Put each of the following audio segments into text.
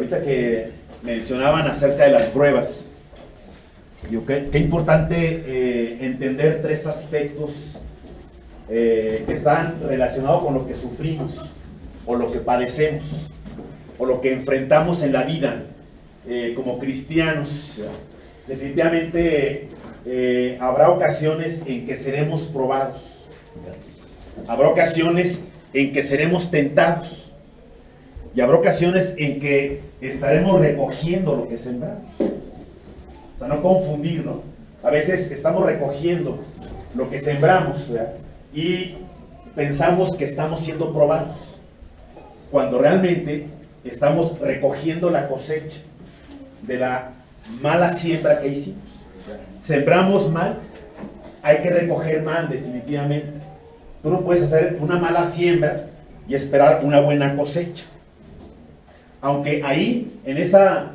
ahorita que mencionaban acerca de las pruebas, digo, qué importante entender tres aspectos que están relacionados con lo que sufrimos, o lo que padecemos, o lo que enfrentamos en la vida como cristianos. Definitivamente habrá ocasiones en que seremos probados, habrá ocasiones en que seremos tentados, y habrá ocasiones en que estaremos recogiendo lo que sembramos. O sea, no confundir, ¿no? A veces estamos recogiendo lo que sembramos, ¿verdad? Y pensamos que estamos siendo probados, cuando realmente estamos recogiendo la cosecha de la mala siembra que hicimos. Sembramos mal, hay que recoger mal, definitivamente. Tú no puedes hacer una mala siembra y esperar una buena cosecha. Aunque ahí, en esa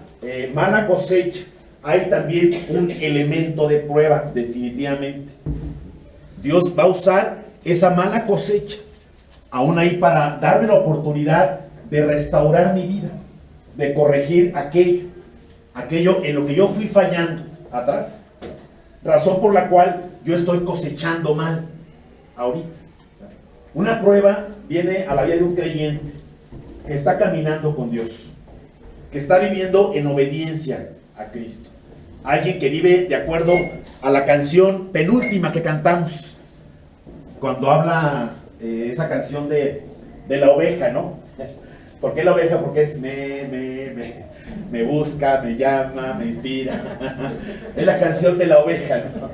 mala cosecha, hay también un elemento de prueba, definitivamente. Dios va a usar esa mala cosecha, aún ahí, para darme la oportunidad de restaurar mi vida, de corregir aquello en lo que yo fui fallando atrás. Razón por la cual yo estoy cosechando mal ahorita. Una prueba viene a la vida de un creyente que está caminando con Dios, que está viviendo en obediencia a Cristo. Alguien que vive de acuerdo a la canción penúltima que cantamos, cuando habla esa canción de la oveja, ¿no? ¿Por qué la oveja? Porque es me busca, me llama, me inspira. Es la canción de la oveja, ¿no?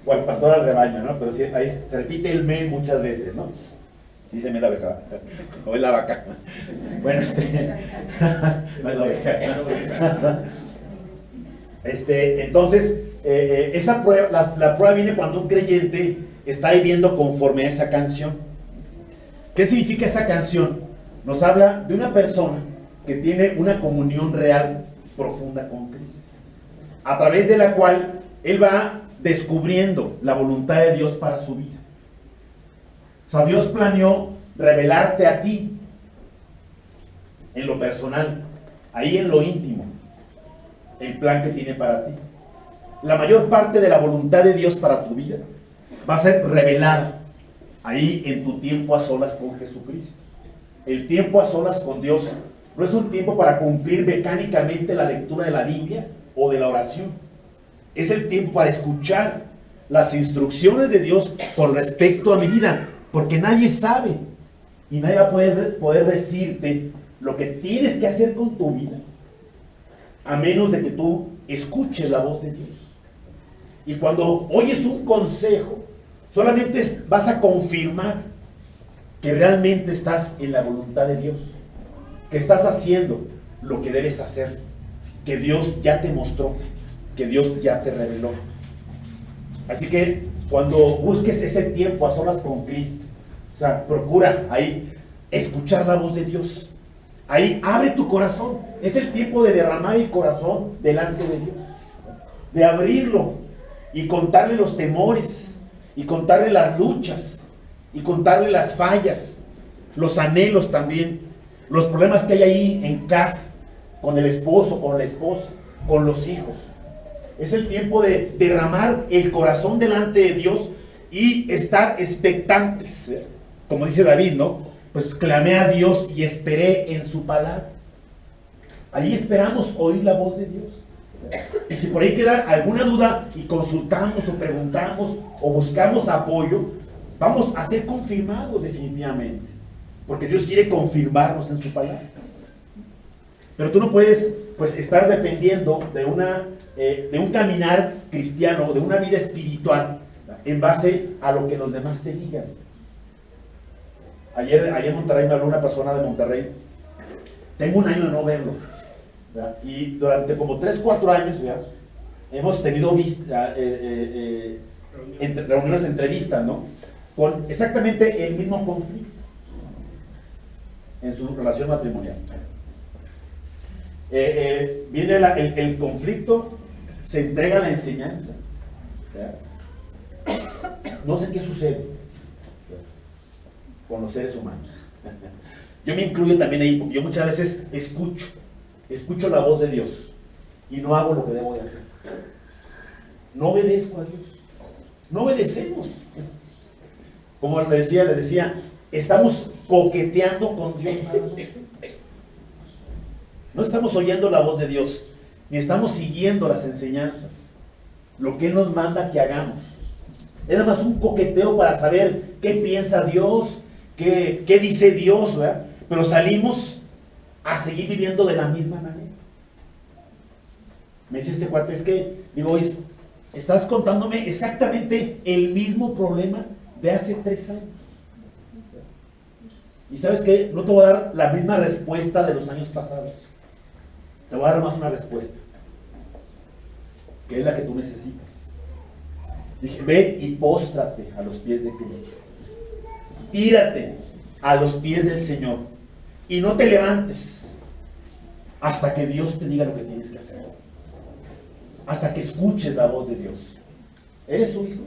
O el pastor al rebaño, ¿no? Pero sí, ahí se repite el me muchas veces, ¿no? Sí, se me la oveja, o es la vaca. Bueno, no es la oveja. Entonces, esa prueba, la prueba viene cuando un creyente está viviendo conforme a esa canción. ¿Qué significa esa canción? Nos habla de una persona que tiene una comunión real, profunda con Cristo, a través de la cual él va descubriendo la voluntad de Dios para su vida. O sea, Dios planeó revelarte a ti en lo personal, ahí en lo íntimo, el plan que tiene para ti. La mayor parte de la voluntad de Dios para tu vida va a ser revelada ahí en tu tiempo a solas con Jesucristo. El tiempo a solas con Dios no es un tiempo para cumplir mecánicamente la lectura de la Biblia o de la oración. Es el tiempo para escuchar las instrucciones de Dios con respecto a mi vida, porque nadie sabe y nadie va a poder decirte lo que tienes que hacer con tu vida, a menos de que tú escuches la voz de Dios. Y cuando oyes un consejo, solamente vas a confirmar que realmente estás en la voluntad de Dios, que estás haciendo lo que debes hacer, que Dios ya te mostró, que Dios ya te reveló. Así que cuando busques ese tiempo a solas con Cristo, o sea, procura ahí escuchar la voz de Dios. Ahí abre tu corazón. Es el tiempo de derramar el corazón delante de Dios, de abrirlo y contarle los temores, y contarle las luchas, y contarle las fallas, los anhelos también, los problemas que hay ahí en casa, con el esposo, con la esposa, con los hijos. Es el tiempo de derramar el corazón delante de Dios y estar expectantes. Como dice David, ¿no? Pues clamé a Dios y esperé en su palabra. Ahí esperamos oír la voz de Dios. Y si por ahí queda alguna duda y consultamos o preguntamos o buscamos apoyo, vamos a ser confirmados definitivamente, porque Dios quiere confirmarnos en su palabra. Pero tú no puedes, pues, estar dependiendo de un caminar cristiano, de una vida espiritual, en base a lo que los demás te digan. Ayer en Monterrey me habló una persona de Monterrey. Tengo un año de no verlo, ¿verdad? Y durante como 3-4 años, ¿verdad?, hemos tenido reuniones, entrevistas, ¿no?, con exactamente el mismo conflicto en su relación matrimonial. Viene el conflicto, se entrega la enseñanza, ¿verdad? No sé qué sucede con los seres humanos. Yo me incluyo también ahí, porque yo muchas veces escucho escucho la voz de Dios y no hago lo que debo de hacer. No obedezco a Dios. No obedecemos. Como les decía, estamos coqueteando con Dios nada más. No estamos oyendo la voz de Dios, ni estamos siguiendo las enseñanzas, lo que Él nos manda que hagamos. Es nada más un coqueteo para saber qué piensa Dios, qué dice Dios, ¿verdad? Pero salimos a seguir viviendo de la misma manera. Me dice este cuate, es que, digo, estás contándome exactamente el mismo problema de hace 3 años. Y ¿sabes qué? No te voy a dar la misma respuesta de los años pasados. Te voy a dar más una respuesta, que es la que tú necesitas. Dije, ve y póstrate a los pies de Cristo. Tírate a los pies del Señor y no te levantes hasta que Dios te diga lo que tienes que hacer. Hasta que escuches la voz de Dios. ¿Eres su hijo?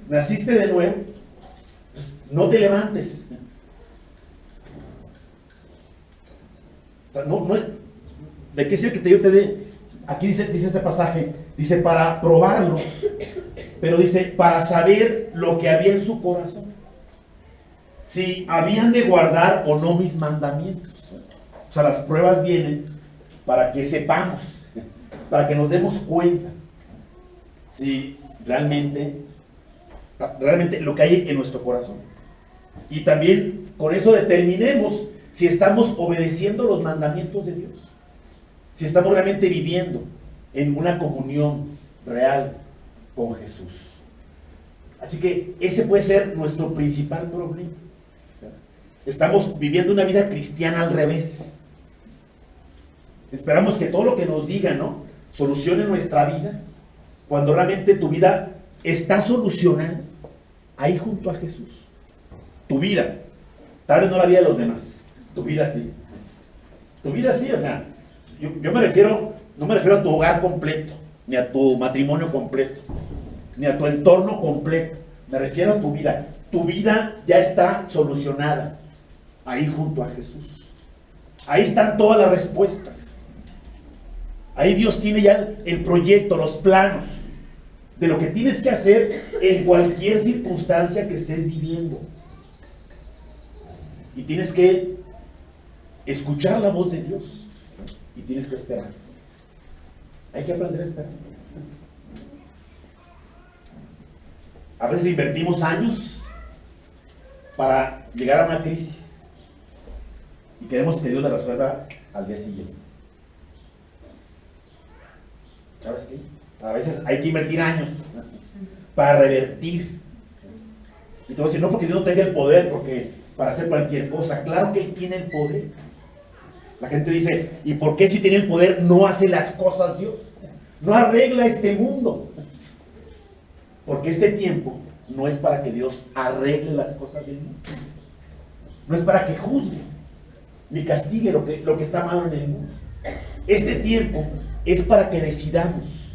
¿Naciste de nuevo? Pues no te levantes. O sea, ¿de qué sirve que yo te dé? Aquí dice este pasaje, dice para probarlos, pero dice para saber lo que había en su corazón, si habían de guardar o no mis mandamientos. O sea, las pruebas vienen para que sepamos, para que nos demos cuenta si realmente lo que hay en nuestro corazón. Y también con eso determinemos si estamos obedeciendo los mandamientos de Dios, si estamos realmente viviendo en una comunión real con Jesús. Así que ese puede ser nuestro principal problema. Estamos viviendo una vida cristiana al revés. Esperamos que todo lo que nos digan, ¿no?, solucione nuestra vida, cuando realmente tu vida está solucionada ahí junto a Jesús. Tu vida, tal vez no la vida de los demás, tu vida sí. Tu vida sí, o sea, yo no me refiero a tu hogar completo, ni a tu matrimonio completo, ni a tu entorno completo. Me refiero a tu vida. Tu vida ya está solucionada ahí junto a Jesús. Ahí están todas las respuestas. Ahí Dios tiene ya el proyecto, los planos de lo que tienes que hacer en cualquier circunstancia que estés viviendo. Y tienes que escuchar la voz de Dios y tienes que esperar. Hay que aprender a esperar. A veces invertimos años para llegar a una crisis y queremos que Dios la resuelva al día siguiente. ¿Sabes qué? A veces hay que invertir años para revertir. Y te voy a decir, no porque Dios no tenga el poder, porque para hacer cualquier cosa. Claro que Él tiene el poder. La gente dice, ¿y por qué si tiene el poder no hace las cosas Dios? No arregla este mundo. Porque este tiempo no es para que Dios arregle las cosas del mundo. No es para que juzgue ni castigue lo que está malo en el mundo. Este tiempo es para que decidamos,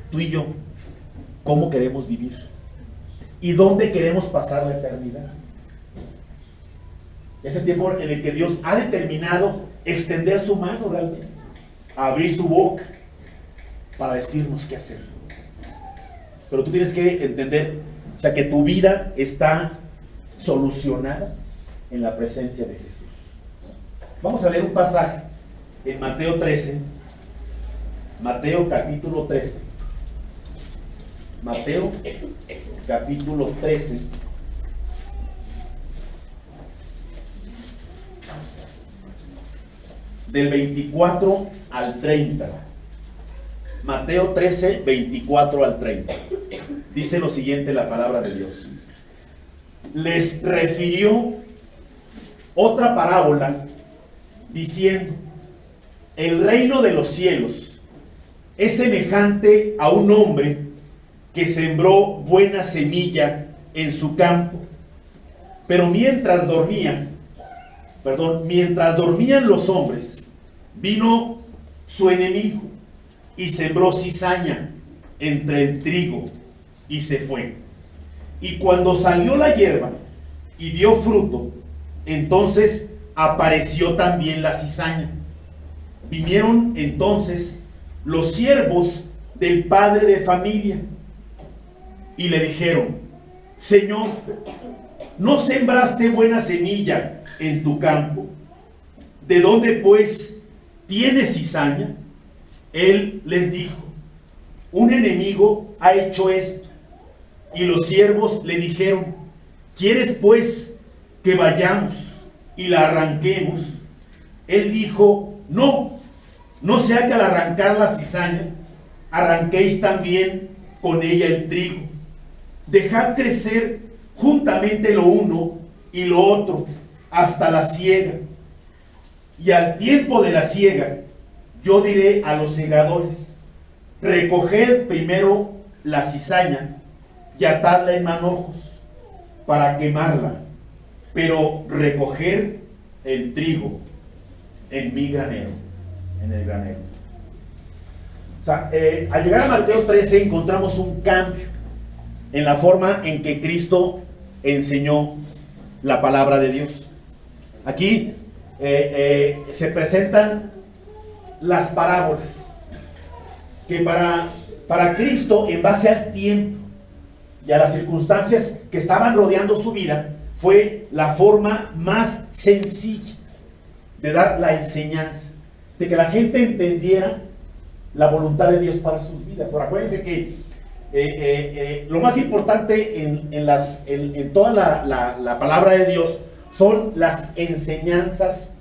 tú y yo, cómo queremos vivir y dónde queremos pasar la eternidad. Ese tiempo en el que Dios ha determinado extender su mano realmente, abrir su boca para decirnos qué hacer. Pero tú tienes que entender, o sea, que tu vida está solucionada en la presencia de Jesús. Vamos a leer un pasaje en Mateo 13, Mateo capítulo 13. Mateo capítulo 13. Del 24 al 30. Mateo 13, 24 al 30. Dice lo siguiente la palabra de Dios. Les refirió otra parábola diciendo: el reino de los cielos es semejante a un hombre que sembró buena semilla en su campo, pero mientras dormían los hombres, vino su enemigo y sembró cizaña entre el trigo y se fue. Y cuando salió la hierba y dio fruto, entonces apareció también la cizaña. Vinieron entonces los siervos del padre de familia y le dijeron: Señor, ¿no sembraste buena semilla en tu campo? ¿De dónde pues tienes cizaña? Él les dijo: un enemigo ha hecho esto. Y los siervos le dijeron: ¿quieres pues que vayamos y la arranquemos? Él dijo: no, no sea que al arrancar la cizaña arranquéis también con ella el trigo. Dejad crecer juntamente lo uno y lo otro hasta la siega. Y al tiempo de la siega, yo diré a los segadores: recoged primero la cizaña y atadla en manojos para quemarla, pero recoger el trigo en mi granero, en el granero. O sea, al llegar a Mateo 13 encontramos un cambio en la forma en que Cristo enseñó la palabra de Dios. Aquí se presentan las parábolas que para Cristo, en base al tiempo y a las circunstancias que estaban rodeando su vida, fue la forma más sencilla de dar la enseñanza, de que la gente entendiera la voluntad de Dios para sus vidas. Ahora, acuérdense que lo más importante en toda la palabra de Dios son las enseñanzas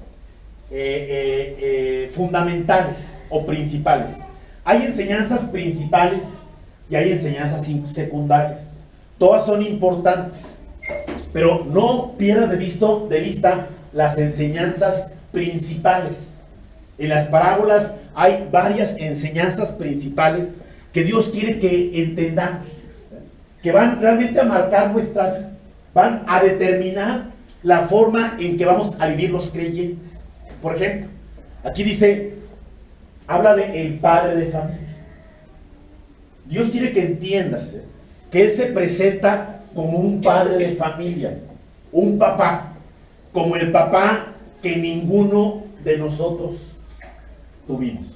fundamentales o principales. Hay enseñanzas principales y hay enseñanzas secundarias. Todas son importantes, pero no pierdas de vista las enseñanzas principales. En las parábolas hay varias enseñanzas principales que Dios quiere que entendamos, que van realmente a marcar nuestra vida, van a determinar la forma en que vamos a vivir los creyentes. Por ejemplo, aquí dice, habla de el padre de familia. Dios quiere que entiendas que Él se presenta como un padre de familia, un papá, como el papá que ninguno de nosotros tuvimos.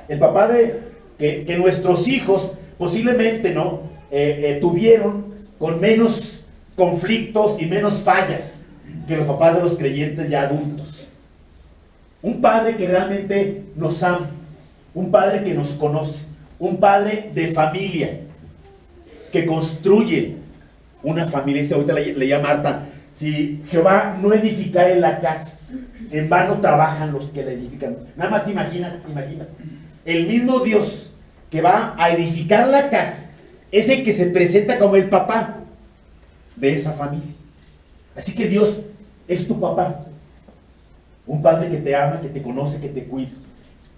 El papá que nuestros hijos posiblemente no tuvieron con menos conflictos y menos fallas que los papás de los creyentes ya adultos. Un padre que realmente nos ama, un padre que nos conoce, un padre de familia que construye una familia. Dice, ahorita leía Marta: si Jehová no edificare la casa, en vano trabajan los que la edifican. Nada más imagina, el mismo Dios que va a edificar la casa es el que se presenta como el papá de esa familia. Así que Dios es tu papá, un padre que te ama, que te conoce, que te cuida,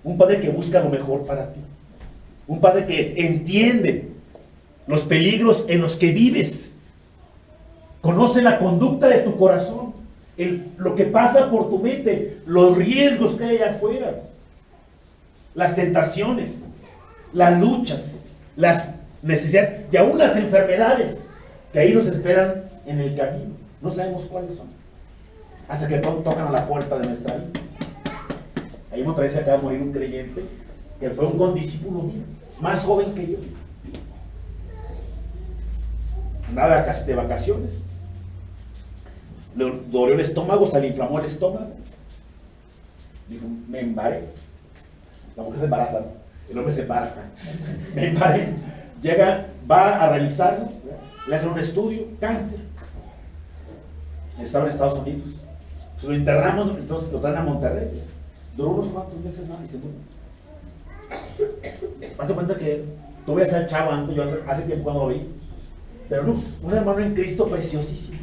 un padre que busca lo mejor para ti, un padre que entiende los peligros en los que vives, conoce la conducta de tu corazón, lo que pasa por tu mente, los riesgos que hay allá afuera, las tentaciones, las luchas, las necesidades y aún las enfermedades que ahí nos esperan en el camino. No sabemos cuáles son, hasta que tocan a la puerta de nuestra vida. Ahí otra vez acaba de morir un creyente que fue un condiscípulo mío, más joven que yo. Andaba de vacaciones, le dolió el estómago, se le inflamó el estómago. Dijo, me embaré. La mujer se embaraza, el hombre se embaraza. Me embaré. Llega, va a revisarlo, le hacen un estudio, cáncer. Estaba en Estados Unidos. Pues lo internamos, entonces lo traen a Monterrey. Duró unos cuantos meses más y se murió. Hazte cuenta que tú ves al chavo antes, yo hace tiempo cuando lo vi. Pero no, un hermano en Cristo preciosísimo,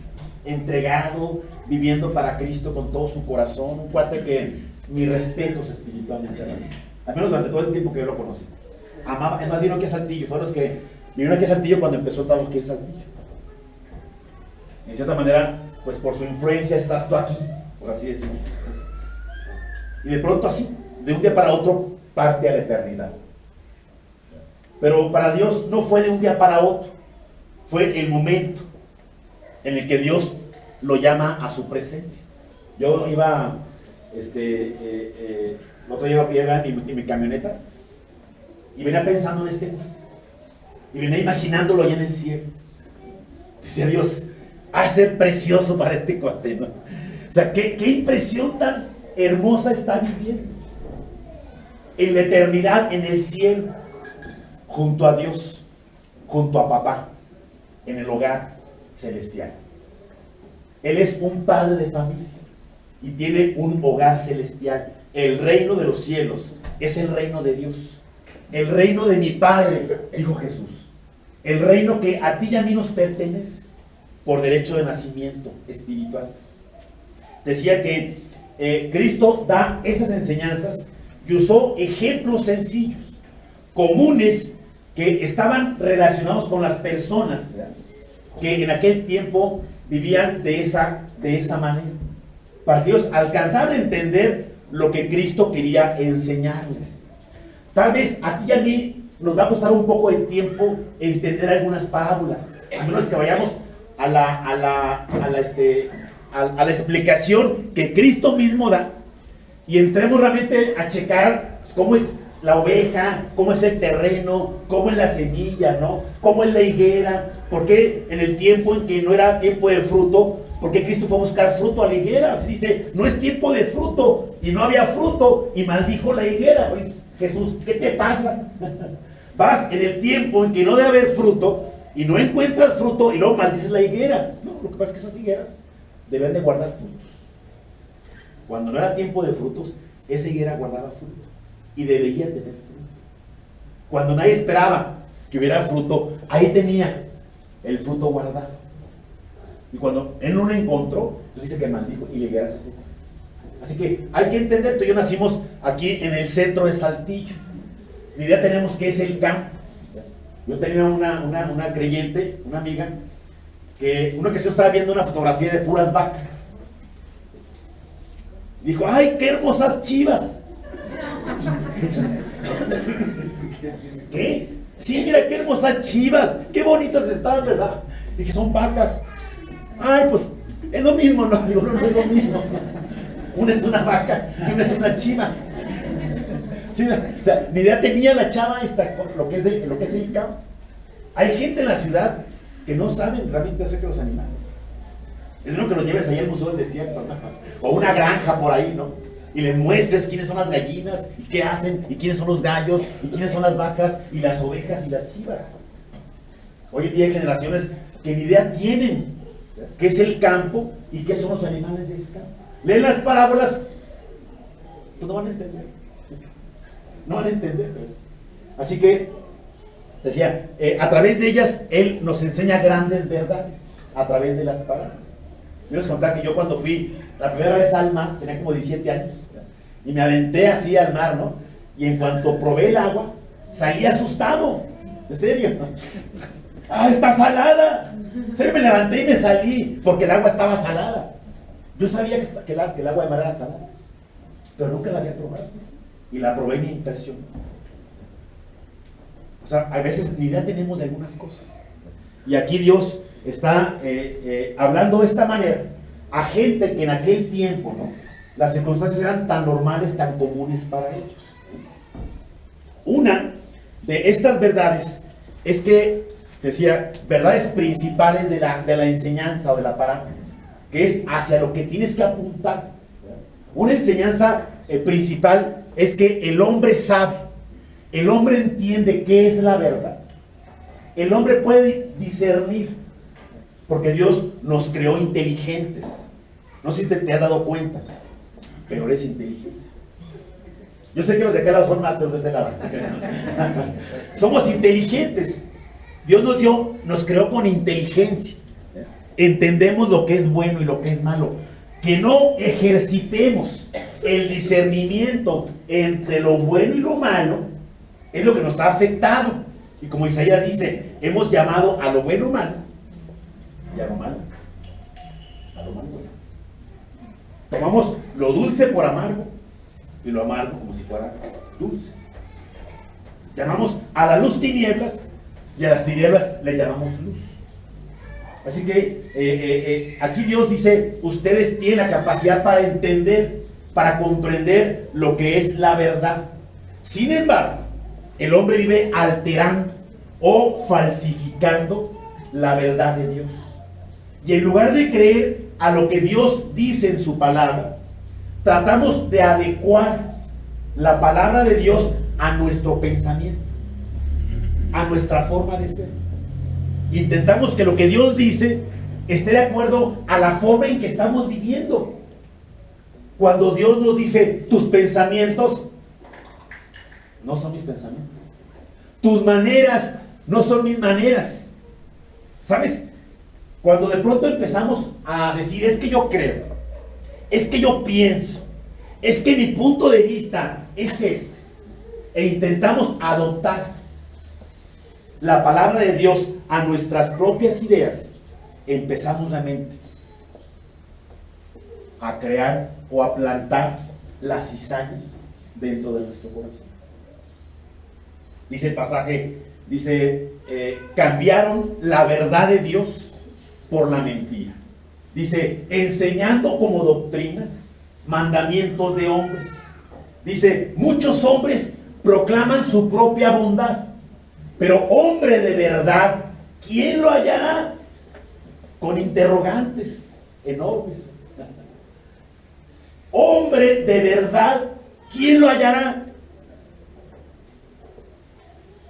entregado, viviendo para Cristo con todo su corazón, un cuate que mis respetos espiritualmente, al menos durante todo el tiempo que yo lo conocí. Amaba, es más, vino aquí a Saltillo, fueron los que vinieron aquí a Saltillo cuando empezó el trabajo aquí en Saltillo. En cierta manera, pues por su influencia estás tú aquí, por así decirlo. Y de pronto así, de un día para otro, parte a la eternidad. Pero para Dios no fue de un día para otro. Fue el momento en el que Dios lo llama a su presencia. Yo iba el otro día iba en mi camioneta y venía pensando en este cuate. Y venía imaginándolo allá en el cielo. Decía Dios, ha de ser precioso para este cuate, ¿no? O sea, qué impresión tan hermosa está viviendo. En la eternidad, en el cielo, junto a Dios, junto a papá, en el hogar celestial. Él es un padre de familia y tiene un hogar celestial. El reino de los cielos es el reino de Dios. El reino de mi Padre, dijo Jesús. El reino que a ti y a mí nos pertenece por derecho de nacimiento espiritual. Decía que Cristo da esas enseñanzas y usó ejemplos sencillos, comunes, que estaban relacionados con las personas, ¿verdad?, que en aquel tiempo vivían de esa manera, para que ellos alcanzaran a entender lo que Cristo quería enseñarles. Tal vez a ti y a mí nos va a costar un poco de tiempo entender algunas parábolas, a menos que vayamos a la explicación que Cristo mismo da y entremos realmente a checar cómo es la oveja, cómo es el terreno, cómo es la semilla, ¿no? Cómo es la higuera, por qué en el tiempo en que no era tiempo de fruto, por qué Cristo fue a buscar fruto a la higuera. Se dice, no es tiempo de fruto, y no había fruto, y maldijo la higuera. Oye, Jesús, ¿qué te pasa? Vas en el tiempo en que no debe haber fruto, y no encuentras fruto, y luego maldices la higuera. No, lo que pasa es que esas higueras deben de guardar frutos. Cuando no era tiempo de frutos, esa higuera guardaba fruto. Y debería tener fruto. Cuando nadie esperaba que hubiera fruto, ahí tenía el fruto guardado. Y cuando él no lo encontró, dice que maldijo y la higuera se secó. Así que hay que entender, tú y yo nacimos aquí en el centro de Saltillo. Ni idea tenemos que es el campo. Yo tenía una creyente, una amiga, que una que yo estaba viendo una fotografía de puras vacas. Dijo, ¡ay, qué hermosas chivas! ¿Qué? Sí, mira qué hermosas chivas, qué bonitas están, ¿verdad? Dije, son vacas. Ay, pues es lo mismo, no, digo, no es lo mismo. Una es una vaca y una es una chiva. Sí, o sea, ni idea tenía la chava esta, lo que es el campo. Hay gente en la ciudad que no saben realmente hacer que los animales. Es uno que los lleves ahí al Museo del Desierto, ¿no? O una granja por ahí, ¿no? Y les muestres quiénes son las gallinas, y qué hacen, y quiénes son los gallos, y quiénes son las vacas, y las ovejas, y las chivas. Hoy en día hay generaciones que ni idea tienen qué es el campo, y qué son los animales del campo. Leen las parábolas, pues no van a entender. No van a entender. Así que, decía, a través de ellas, Él nos enseña grandes verdades, a través de las parábolas. Yo les contaba que yo cuando fui la primera vez al mar, tenía como 17 años, y me aventé así al mar, ¿no? Y en cuanto probé el agua, salí asustado, en serio. ¡Ah, está salada! En serio, me levanté y me salí, porque el agua estaba salada. Yo sabía que el agua de mar era salada, pero nunca la había probado. Y la probé y me impresionó. O sea, a veces ni idea tenemos de algunas cosas. Y aquí Dios está hablando de esta manera a gente que en aquel tiempo, ¿no?, las circunstancias eran tan normales, tan comunes para ellos. Una de estas verdades es que, decía, verdades principales de la enseñanza o de la parábola, que es hacia lo que tienes que apuntar. Una enseñanza principal es que el hombre sabe, el hombre entiende qué es la verdad. El hombre puede discernir, porque Dios nos creó inteligentes. No sé si te has dado cuenta, pero eres inteligente. Yo sé que los de acá lado son más que los de este lado. Somos inteligentes. Dios nos creó con inteligencia. Entendemos lo que es bueno y lo que es malo. Que no ejercitemos el discernimiento entre lo bueno y lo malo es lo que nos ha afectado. Y como Isaías dice, hemos llamado a lo bueno malo y a lo malo bueno. Tomamos lo dulce por amargo y lo amargo como si fuera dulce. Llamamos a la luz tinieblas y a las tinieblas le llamamos luz. Así que aquí Dios dice, ustedes tienen la capacidad para entender para comprender lo que es la verdad. Sin embargo, el hombre vive alterando o falsificando la verdad de Dios. Y en lugar de creer a lo que Dios dice en su palabra, tratamos de adecuar la palabra de Dios a nuestro pensamiento, a nuestra forma de ser. Intentamos que lo que Dios dice esté de acuerdo a la forma en que estamos viviendo. Cuando Dios nos dice, tus pensamientos no son mis pensamientos, tus maneras no son mis maneras. ¿Sabes? Cuando de pronto empezamos a decir, es que yo creo, es que yo pienso, es que mi punto de vista es este, e intentamos adoptar la palabra de Dios a nuestras propias ideas, empezamos realmente a crear o a plantar la cizaña dentro de nuestro corazón. Dice el pasaje, dice, cambiaron la verdad de Dios por la mentira. Dice, enseñando como doctrinas mandamientos de hombres. Dice, muchos hombres proclaman su propia bondad, pero hombre de verdad, ¿quién lo hallará? Con interrogantes enormes. Hombre de verdad, ¿quién lo hallará?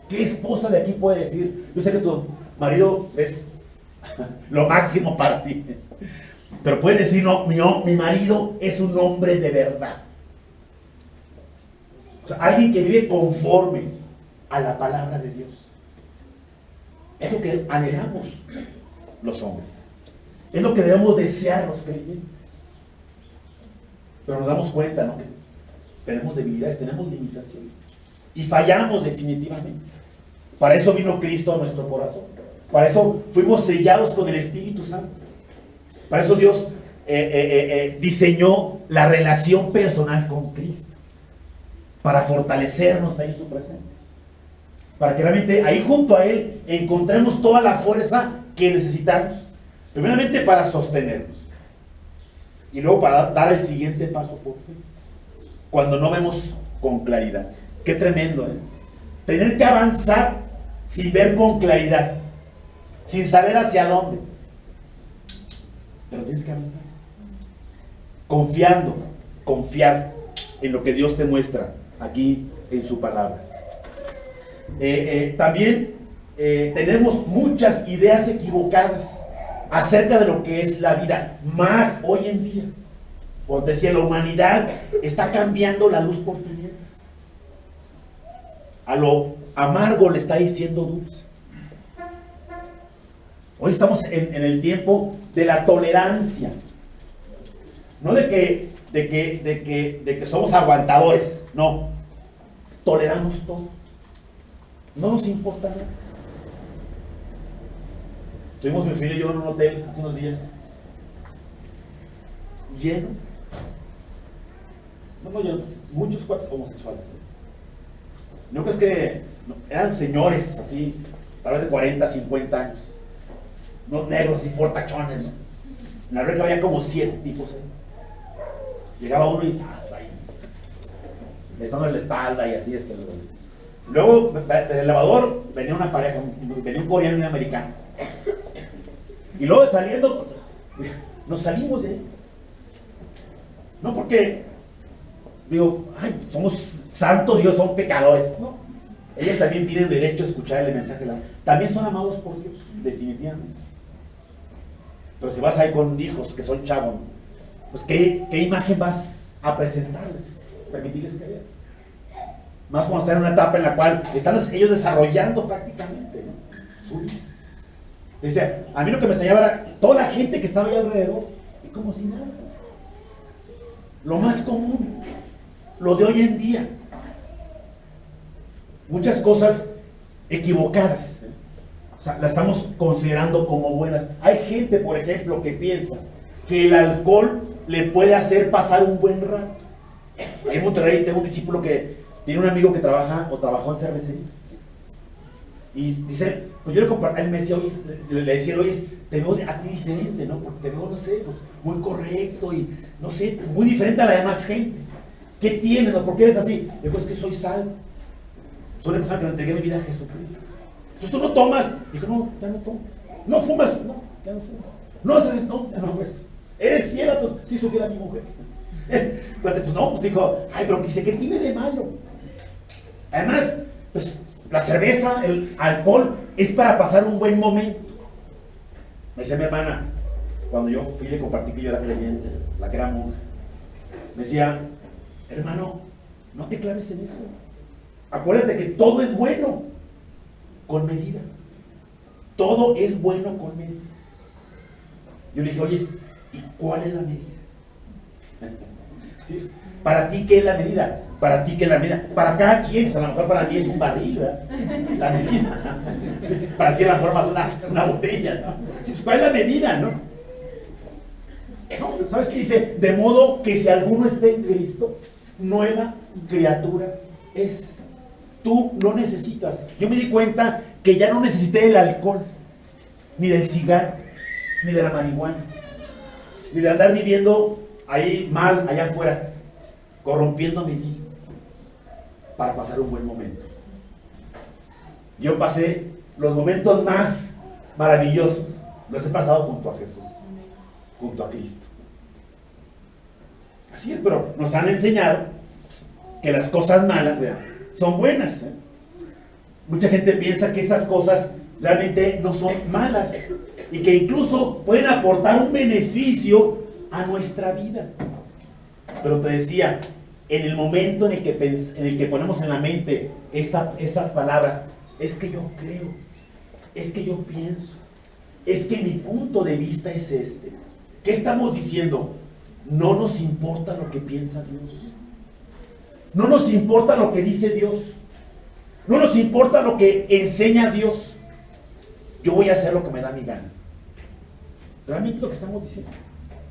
¿Qué esposa de aquí puede decir? Yo sé que tu marido es lo máximo para ti, pero puedes decir, no, mi marido es un hombre de verdad. O sea, alguien que vive conforme a la palabra de Dios. Es lo que anhelamos los hombres. Es lo que debemos desear los creyentes. Pero nos damos cuenta, ¿no?, que tenemos debilidades, tenemos limitaciones. Y fallamos definitivamente. Para eso vino Cristo a nuestro corazón. Para eso fuimos sellados con el Espíritu Santo. Para eso Dios diseñó la relación personal con Cristo. Para fortalecernos ahí en su presencia. Para que realmente ahí junto a Él encontremos toda la fuerza que necesitamos. Primeramente para sostenernos. Y luego para dar el siguiente paso por fe. Cuando no vemos con claridad. Qué tremendo, ¿eh? Tener que avanzar sin ver con claridad. Sin saber hacia dónde. Pero tienes que avanzar. Confiar en lo que Dios te muestra aquí en su palabra. También tenemos muchas ideas equivocadas acerca de lo que es la vida, más hoy en día. Como te decía, la humanidad está cambiando la luz por tinieblas. A lo amargo le está diciendo dulce. Hoy estamos en el tiempo de la tolerancia. No de que somos aguantadores. No. Toleramos todo. No nos importa nada. Estuvimos mi familia y yo en un hotel hace unos días. Lleno. No lleno, muchos cuates homosexuales. No crees que eran señores así, tal vez de 40, 50 años. No negros y fortachones, ¿no? En la alberca había como 7 tipos, ¿eh? Llegaba uno y ahí, besando en la espalda y así es que luego del elevador venía una pareja, venía un coreano y un americano. Y luego saliendo, nos salimos de ahí. No porque, digo, ay, somos santos y ellos son pecadores. No, ellas también tienen derecho a escuchar el mensaje de la... También son amados por Dios, definitivamente. Pero si vas ahí con hijos que son chavos, pues ¿qué imagen vas a presentarles? Permitirles que vean. Más cuando están en una etapa en la cual están ellos desarrollando prácticamente, ¿no?, su vida. Dice, a mí lo que me enseñaba era toda la gente que estaba ahí alrededor, y como si nada. Lo más común, lo de hoy en día. Muchas cosas equivocadas, o sea, las estamos considerando como buenas. Hay gente, por ejemplo, que piensa que el alcohol le puede hacer pasar un buen rato. En Monterrey tengo un discípulo que tiene un amigo que trabaja o trabajó en cervecería. Y dice, Pues yo le compartí, él me decía, oye, le decía, oye, te veo a ti diferente, ¿no? Porque te veo, no sé, pues, muy correcto y, no sé, muy diferente a la demás gente. ¿Qué tienes, no? ¿Por qué eres así? Le digo, es que soy salvo. Soy una persona que le entregué mi vida a Jesucristo. Entonces tú no tomas. Dijo, no, ya no tomo. No fumas, no, ya no fumo. No haces, no, ya no hago eso. ¿Eres fiel a tu? Sí, soy fiel a mi mujer. Pues no, pues dijo, ay, pero dice, ¿qué tiene de malo? Además, pues la cerveza, el alcohol, es para pasar un buen momento. Me decía mi hermana, cuando yo fui le compartí que yo era creyente, la que era monja, me decía, hermano, no te claves en eso. Acuérdate que todo es bueno con medida. Todo es bueno con medida. Yo le dije, oye, ¿y cuál es la medida? ¿Para ti qué es la medida? ¿Para ti qué es la medida? Para cada quien, pues a lo mejor para mí es un barril, ¿verdad? La medida. Para ti a lo mejor más una botella, ¿no? ¿Cuál es la medida, no? ¿Sabes qué dice? De modo que si alguno está en Cristo, nueva criatura es. Tú no necesitas. Yo me di cuenta que ya no necesité del alcohol, ni del cigarro, ni de la marihuana, ni de andar viviendo ahí mal, allá afuera, corrompiendo mi vida para pasar un buen momento. Yo pasé los momentos más maravillosos, los he pasado junto a Jesús, junto a Cristo. Así es, pero nos han enseñado que las cosas malas, vean, son buenas. Mucha gente piensa que esas cosas realmente no son malas y que incluso pueden aportar un beneficio a nuestra vida. Pero te decía, en el momento en el que ponemos en la mente estas palabras, es que yo creo, es que yo pienso, es que mi punto de vista es este. ¿Qué estamos diciendo? No nos importa lo que piensa Dios. No nos importa lo que dice Dios. No nos importa lo que enseña Dios. Yo voy a hacer lo que me da mi gana. Realmente lo que estamos diciendo.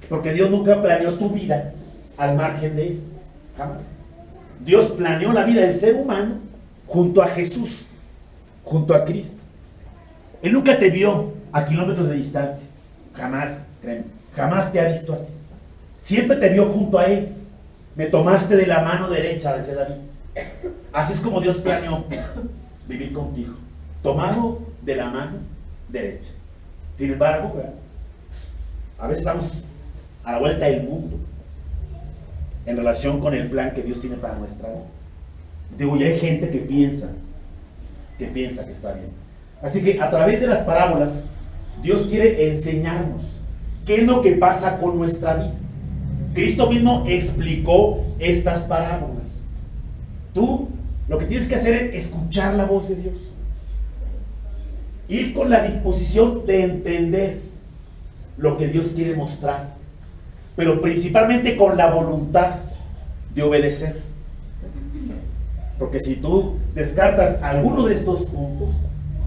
Porque Dios nunca planeó tu vida al margen de Él. Jamás. Dios planeó la vida del ser humano junto a Jesús, junto a Cristo. Él nunca te vio a kilómetros de distancia. Jamás, créeme. Jamás te ha visto así. Siempre te vio junto a Él. Me tomaste de la mano derecha, decía David. Así es como Dios planeó vivir contigo. Tomado de la mano derecha. Sin embargo, a veces estamos a la vuelta del mundo en relación con el plan que Dios tiene para nuestra vida. Digo, ya hay gente que piensa que está bien. Así que a través de las parábolas, Dios quiere enseñarnos qué es lo que pasa con nuestra vida. Cristo mismo explicó estas parábolas. Tú lo que tienes que hacer es escuchar la voz de Dios. Ir con la disposición de entender lo que Dios quiere mostrar. Pero principalmente con la voluntad de obedecer. Porque si tú descartas alguno de estos puntos,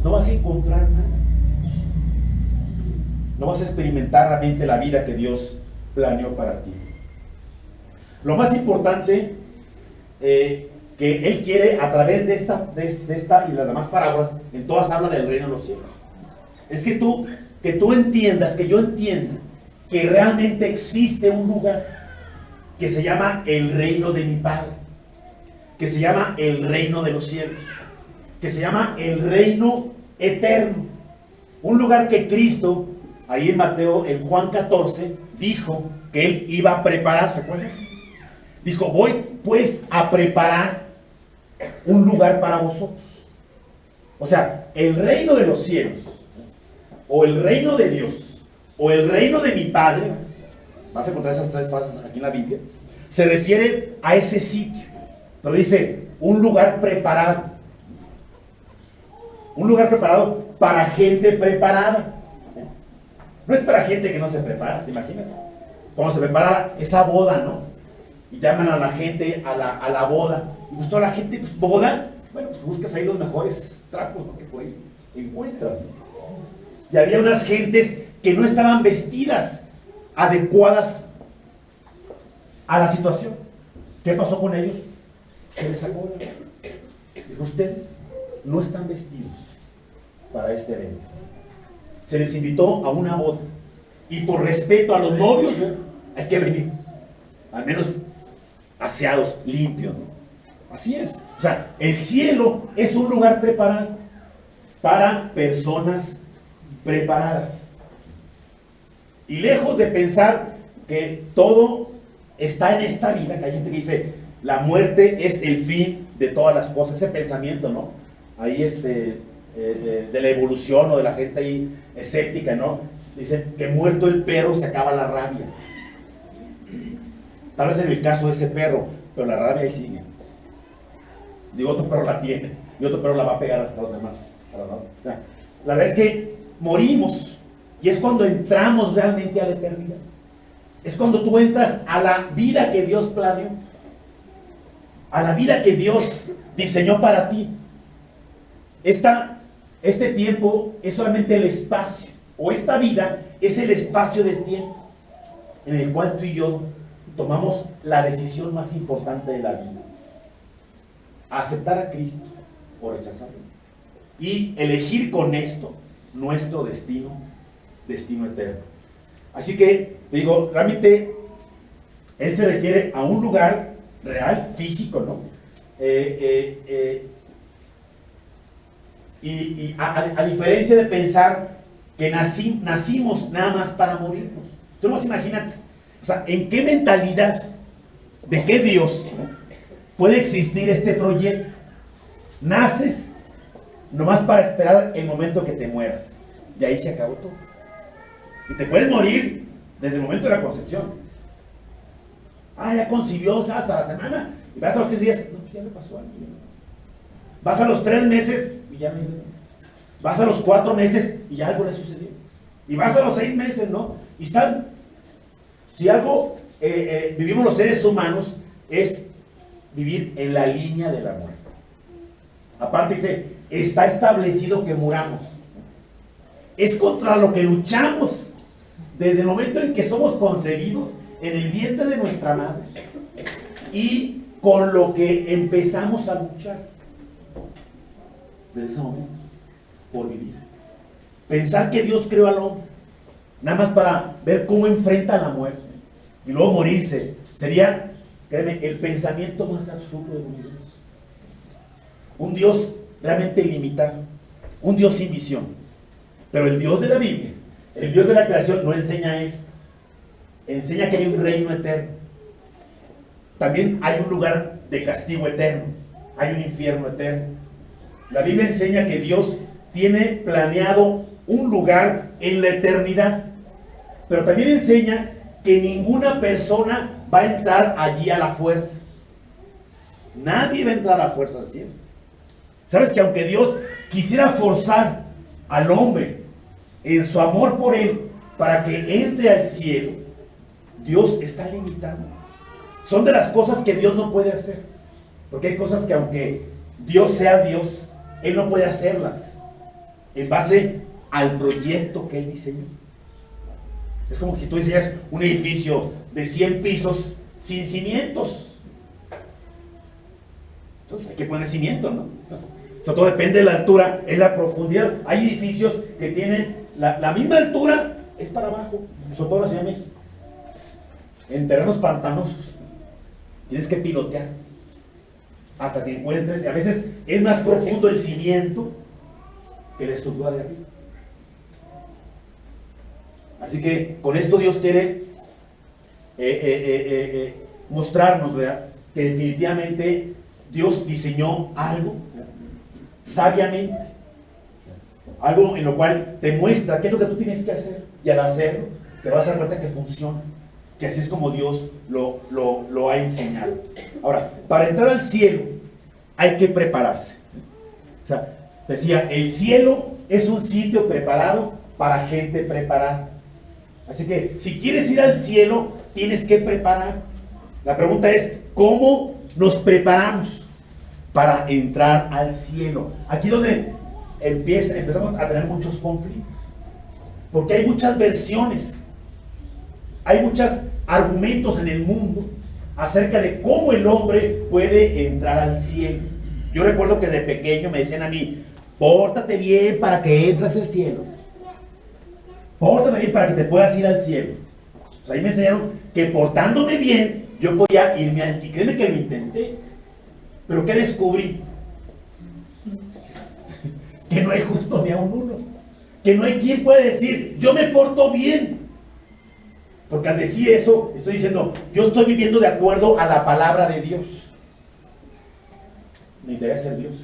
no vas a encontrar nada. No vas a experimentar realmente la vida que Dios planeó para ti. Lo más importante que Él quiere a través de esta y las demás parábolas, en todas habla del reino de los cielos, es que tú entiendas, que yo entienda que realmente existe un lugar que se llama el reino de mi Padre, que se llama el reino de los cielos, que se llama el reino eterno. Un lugar que Cristo, ahí en Juan 14, dijo que Él iba a preparar, ¿se acuerdan? Dijo, voy pues a preparar un lugar para vosotros. O sea, el reino de los cielos, o el reino de Dios, o el reino de mi Padre, vas a encontrar esas tres frases aquí en la Biblia, se refiere a ese sitio. Pero dice, un lugar preparado. Un lugar preparado para gente preparada. No es para gente que no se prepara, ¿te imaginas? Cuando se prepara esa boda, ¿no? Y llaman a la gente a la boda. Y pues toda la gente, pues, boda, bueno, pues buscas ahí los mejores trapos, ¿no? Que por ahí encuentras, ¿no? Y había unas gentes que no estaban vestidas adecuadas a la situación. ¿Qué pasó con ellos? Se les sacó. Dijo, ustedes no están vestidos para este evento. Se les invitó a una boda. Y por respeto a los novios, ¿no?, hay que venir, al menos aseados, limpios, ¿no? Así es. O sea, el cielo es un lugar preparado para personas preparadas. Y lejos de pensar que todo está en esta vida, que hay gente que dice, la muerte es el fin de todas las cosas, ese pensamiento, ¿no? Ahí de la evolución o de la gente ahí escéptica, ¿no? Dicen que muerto el perro se acaba la rabia. Tal vez en el caso de ese perro, pero la rabia ahí sigue. Digo, otro perro la tiene y otro perro la va a pegar a los demás. O sea, la verdad es que morimos y es cuando entramos realmente a la eternidad. Es cuando tú entras a la vida que Dios planeó, a la vida que Dios diseñó para ti. Este tiempo es solamente el espacio, o esta vida es el espacio del tiempo en el cual tú y yo tomamos la decisión más importante de la vida: aceptar a Cristo o rechazarlo, y elegir con esto nuestro destino eterno. Así que, te digo, realmente él se refiere a un lugar real, físico, ¿no? Y a diferencia de pensar que nacimos nada más para morirnos. Tú nomás imagínate, o sea, ¿en qué mentalidad de qué Dios, ¿no?, puede existir este proyecto? Naces nomás para esperar el momento que te mueras, y ahí se acabó todo. Y te puedes morir desde el momento de la concepción. Ah, ya concibió, o sea, hasta la semana, y vas a los 3 días, no, pues ya le pasó algo. Vas a los 3 meses, y ya me... Vas a los 4 meses, y ya algo le sucedió. Y vas a los 6 meses, ¿no? Y están... Si algo vivimos los seres humanos, es vivir en la línea de la muerte. Aparte dice, está establecido que muramos. Es contra lo que luchamos desde el momento en que somos concebidos en el vientre de nuestra madre, y con lo que empezamos a luchar desde ese momento, por vivir. Pensar que Dios creó al hombre nada más para ver cómo enfrenta la muerte y luego morirse, sería, créeme, el pensamiento más absurdo del universo. Un Dios realmente ilimitado, un Dios sin visión. Pero el Dios de la Biblia, el Dios de la creación, no enseña esto. Enseña que hay un reino eterno. También hay un lugar de castigo eterno. Hay un infierno eterno. La Biblia enseña que Dios tiene planeado un lugar en la eternidad. Pero también enseña que ninguna persona va a entrar allí a la fuerza. Nadie va a entrar a la fuerza al cielo. ¿Sabes que aunque Dios quisiera forzar al hombre en su amor por él para que entre al cielo, Dios está limitado? Son de las cosas que Dios no puede hacer, porque hay cosas que aunque Dios sea Dios, Él no puede hacerlas en base al proyecto que Él diseñó. Es como si tú diseñas un edificio de 100 pisos sin cimientos. Entonces hay que poner cimientos, ¿no? O sea, todo depende de la altura, en la profundidad. Hay edificios que tienen la misma altura, es para abajo, sobre todo en la Ciudad de México, en terrenos pantanosos. Tienes que pilotear hasta que encuentres, y a veces es más profundo el cimiento que la estructura de arriba. Así que con esto Dios quiere mostrarnos, ¿verdad?, que definitivamente Dios diseñó algo sabiamente, algo en lo cual te muestra qué es lo que tú tienes que hacer, y al hacerlo te vas a dar cuenta que funciona, que así es como Dios lo ha enseñado. Ahora, para entrar al cielo hay que prepararse. O sea, decía, el cielo es un sitio preparado para gente preparada. Así que si quieres ir al cielo, tienes que preparar. La pregunta es, ¿cómo nos preparamos para entrar al cielo? Aquí es donde empezamos a tener muchos conflictos, porque hay muchas versiones, hay muchos argumentos en el mundo acerca de cómo el hombre puede entrar al cielo. Yo recuerdo que de pequeño me decían a mí, Pórtate bien para que entres al cielo. Pórtate bien para que te puedas ir al cielo. Pues ahí me enseñaron que portándome bien, yo podía irme al cielo. Y créeme que lo intenté. Pero ¿qué descubrí? Que no hay justo ni a un uno. Que no hay quien pueda decir, yo me porto bien. Porque al decir eso, estoy diciendo, yo estoy viviendo de acuerdo a la palabra de Dios. Necesitaría ser Dios.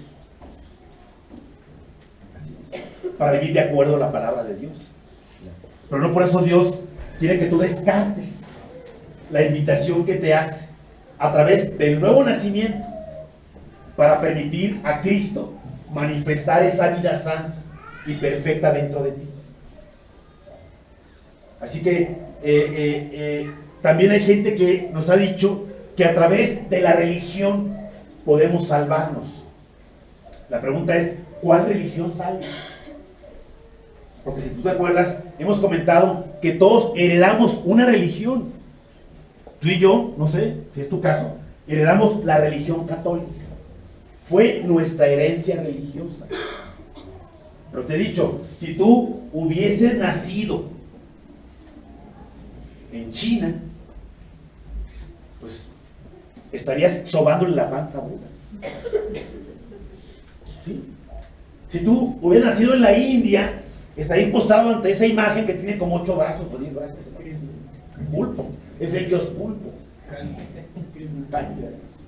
Así es. Para vivir de acuerdo a la palabra de Dios. Pero no por eso Dios quiere que tú descartes la invitación que te hace a través del nuevo nacimiento para permitir a Cristo manifestar esa vida santa y perfecta dentro de ti. Así que también hay gente que nos ha dicho que a través de la religión podemos salvarnos. La pregunta es, ¿cuál religión salva? Porque si tú te acuerdas, hemos comentado que todos heredamos una religión. Tú y yo, no sé si es tu caso, heredamos la religión católica. Fue nuestra herencia religiosa. Pero te he dicho, si tú hubieses nacido en China, pues estarías sobándole la panza a Buda. ¿Sí? Si tú hubieras nacido en la India, estarías postado ante esa imagen que tiene como 8 brazos o 10 brazos. Pulpo, es el dios pulpo.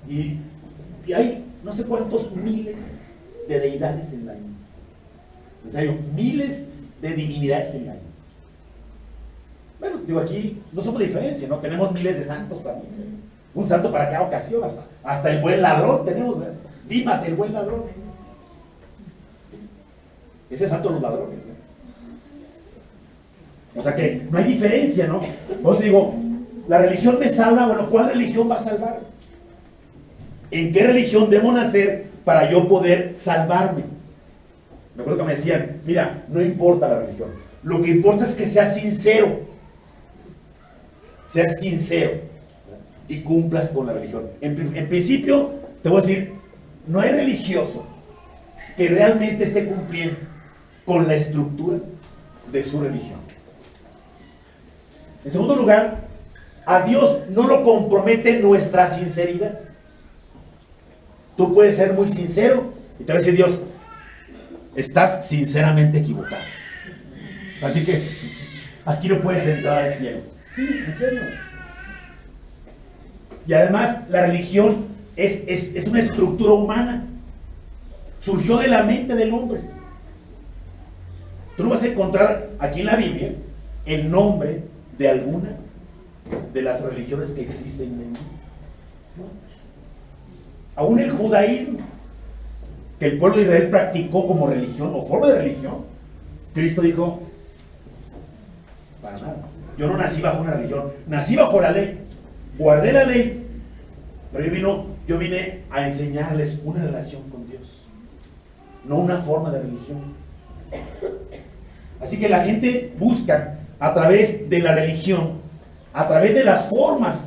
Y hay no sé cuántos miles de deidades en la India. En serio, miles de divinidades en la India. Bueno, digo, aquí no somos diferencia, ¿no? Tenemos miles de santos también. Un santo para cada ocasión, hasta el buen ladrón tenemos, ¿verdad? Dimas, el buen ladrón. Ese es santo de los ladrones, ¿no? O sea que no hay diferencia, ¿no? Os digo, la religión me salva, bueno, ¿cuál religión va a salvar? ¿En qué religión debo nacer para yo poder salvarme? Me acuerdo que me decían, mira, no importa la religión, lo que importa es que seas sincero. Seas sincero y cumplas con la religión. En principio, te voy a decir, no hay religioso que realmente esté cumpliendo con la estructura de su religión. En segundo lugar, a Dios no lo compromete nuestra sinceridad. Tú puedes ser muy sincero y te va a decir Dios, estás sinceramente equivocado. Así que aquí no puedes entrar al cielo. Sí, en serio. Y además la religión es una estructura humana. Surgió de la mente del hombre. Tú no vas a encontrar aquí en la Biblia el nombre de alguna de las religiones que existen en el mundo. ¿No? Aún el judaísmo, que el pueblo de Israel practicó como religión o forma de religión, Cristo dijo, para nada. Yo no nací bajo una religión, nací bajo la ley, guardé la ley, pero yo vine a enseñarles una relación con Dios, no una forma de religión. Así que la gente busca a través de la religión, a través de las formas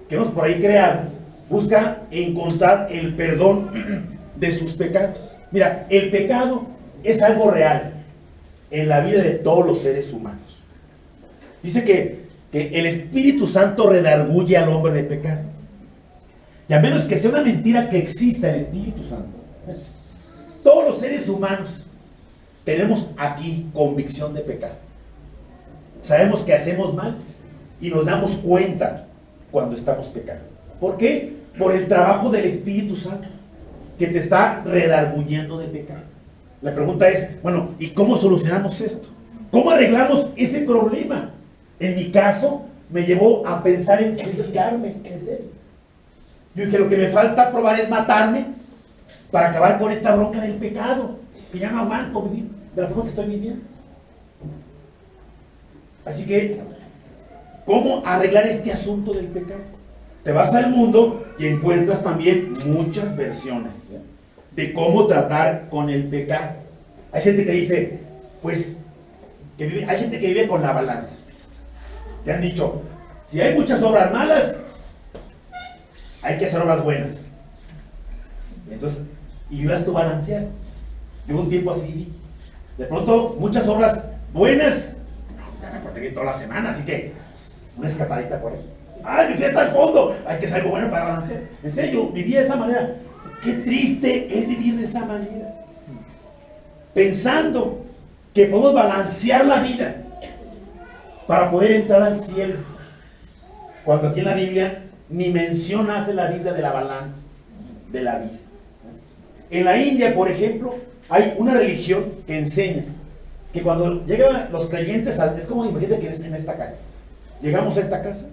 que hemos por ahí creado, busca encontrar el perdón de sus pecados. Mira, el pecado es algo real en la vida de todos los seres humanos. Dice que el Espíritu Santo redarguye al hombre de pecado. Y a menos que sea una mentira que exista el Espíritu Santo, todos los seres humanos tenemos aquí convicción de pecado. Sabemos que hacemos mal y nos damos cuenta cuando estamos pecando. ¿Por qué? Por el trabajo del Espíritu Santo que te está redarguyendo de pecado. La pregunta es, bueno, ¿y cómo solucionamos esto? ¿Cómo arreglamos ese problema? En mi caso, me llevó a pensar en suicidarme, en serio. Yo dije, lo que me falta probar es matarme para acabar con esta bronca del pecado, que ya no aguanto vivir de la forma que estoy viviendo. Así que, ¿cómo arreglar este asunto del pecado? Te vas al mundo y encuentras también muchas versiones de cómo tratar con el pecado. Hay gente que dice, pues, hay gente que vive con la balanza. Te han dicho, si hay muchas obras malas, hay que hacer obras buenas. Entonces, y vivas tu balancear. Yo un tiempo así viví. De pronto, muchas obras buenas, no, ya me porté bien toda la semana, así que una escapadita por ahí. ¡Ay, mi fiesta al fondo! ¡Ay, que es algo bueno para balancear! En serio, viví de esa manera. Qué triste es vivir de esa manera. Pensando que podemos balancear la vida para poder entrar al cielo. Cuando aquí en la Biblia ni mención hace la Biblia de la balanza de la vida. En la India, por ejemplo, hay una religión que enseña que cuando llegan los creyentes, es como imagínate que en esta casa. Llegamos a esta casa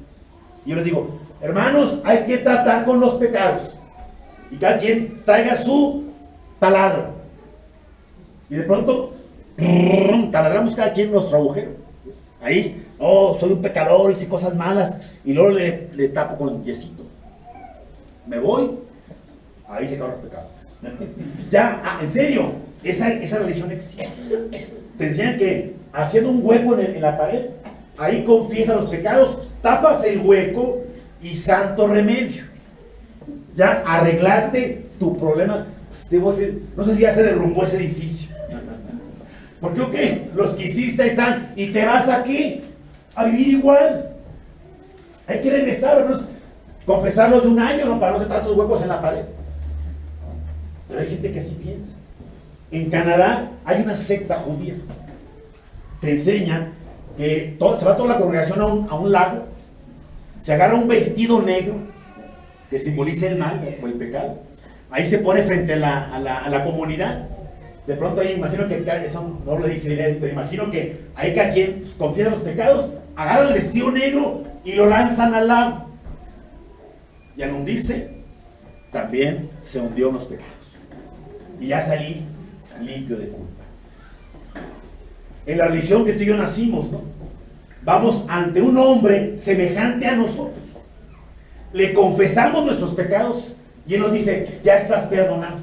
y yo les digo, hermanos, hay que tratar con los pecados. Y cada quien traiga su taladro. Y de pronto, taladramos cada quien nuestro agujero. Ahí, oh, soy un pecador, hice cosas malas. Y luego le tapo con el yesito. Me voy, ahí se acaban los pecados. Ya, en serio, esa religión existe. Te enseñan que haciendo un hueco en la pared, ahí confiesas los pecados, tapas el hueco y santo remedio. Ya arreglaste tu problema. Debo decir, no sé si ya se derrumbó ese edificio. Porque, ok, los que hiciste están y te vas aquí a vivir igual. Hay que regresar, ¿no? Confesarlos de un año, ¿no? Para no hacer tantos huecos en la pared. Pero hay gente que así piensa. En Canadá hay una secta judía. Te enseña que se va toda la congregación a un lago, se agarra un vestido negro que simboliza el mal o el pecado. Ahí se pone frente a la comunidad. De pronto ahí imagino que, eso no lo dice, pero imagino que ahí cada quien confiesa los pecados, agarra el vestido negro y lo lanzan al lago. Y al hundirse, también se hundió en los pecados. Y ya salí limpio de culpa. En la religión que tú y yo nacimos, ¿no? Vamos ante un hombre semejante a nosotros. Le confesamos nuestros pecados y él nos dice, ya estás perdonado.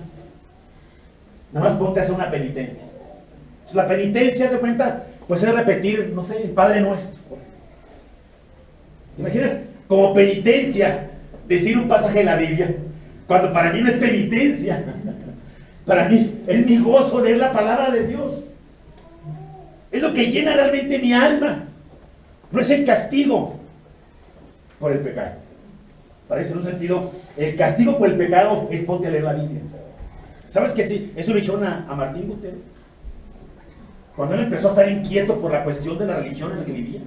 Nada más ponte a hacer una penitencia. Entonces, la penitencia, ¿te cuenta? Pues es repetir, no sé, el Padre Nuestro. ¿Te imaginas? Como penitencia, decir un pasaje de la Biblia, cuando para mí no es penitencia. Para mí es mi gozo leer la palabra de Dios. Es lo que llena realmente mi alma. No es el castigo por el pecado. Para eso, en un sentido, el castigo por el pecado es ponte a leer la Biblia. ¿Sabes que sí? Eso le dijeron a Martín Lutero. Cuando él empezó a estar inquieto por la cuestión de la religión en la que vivía.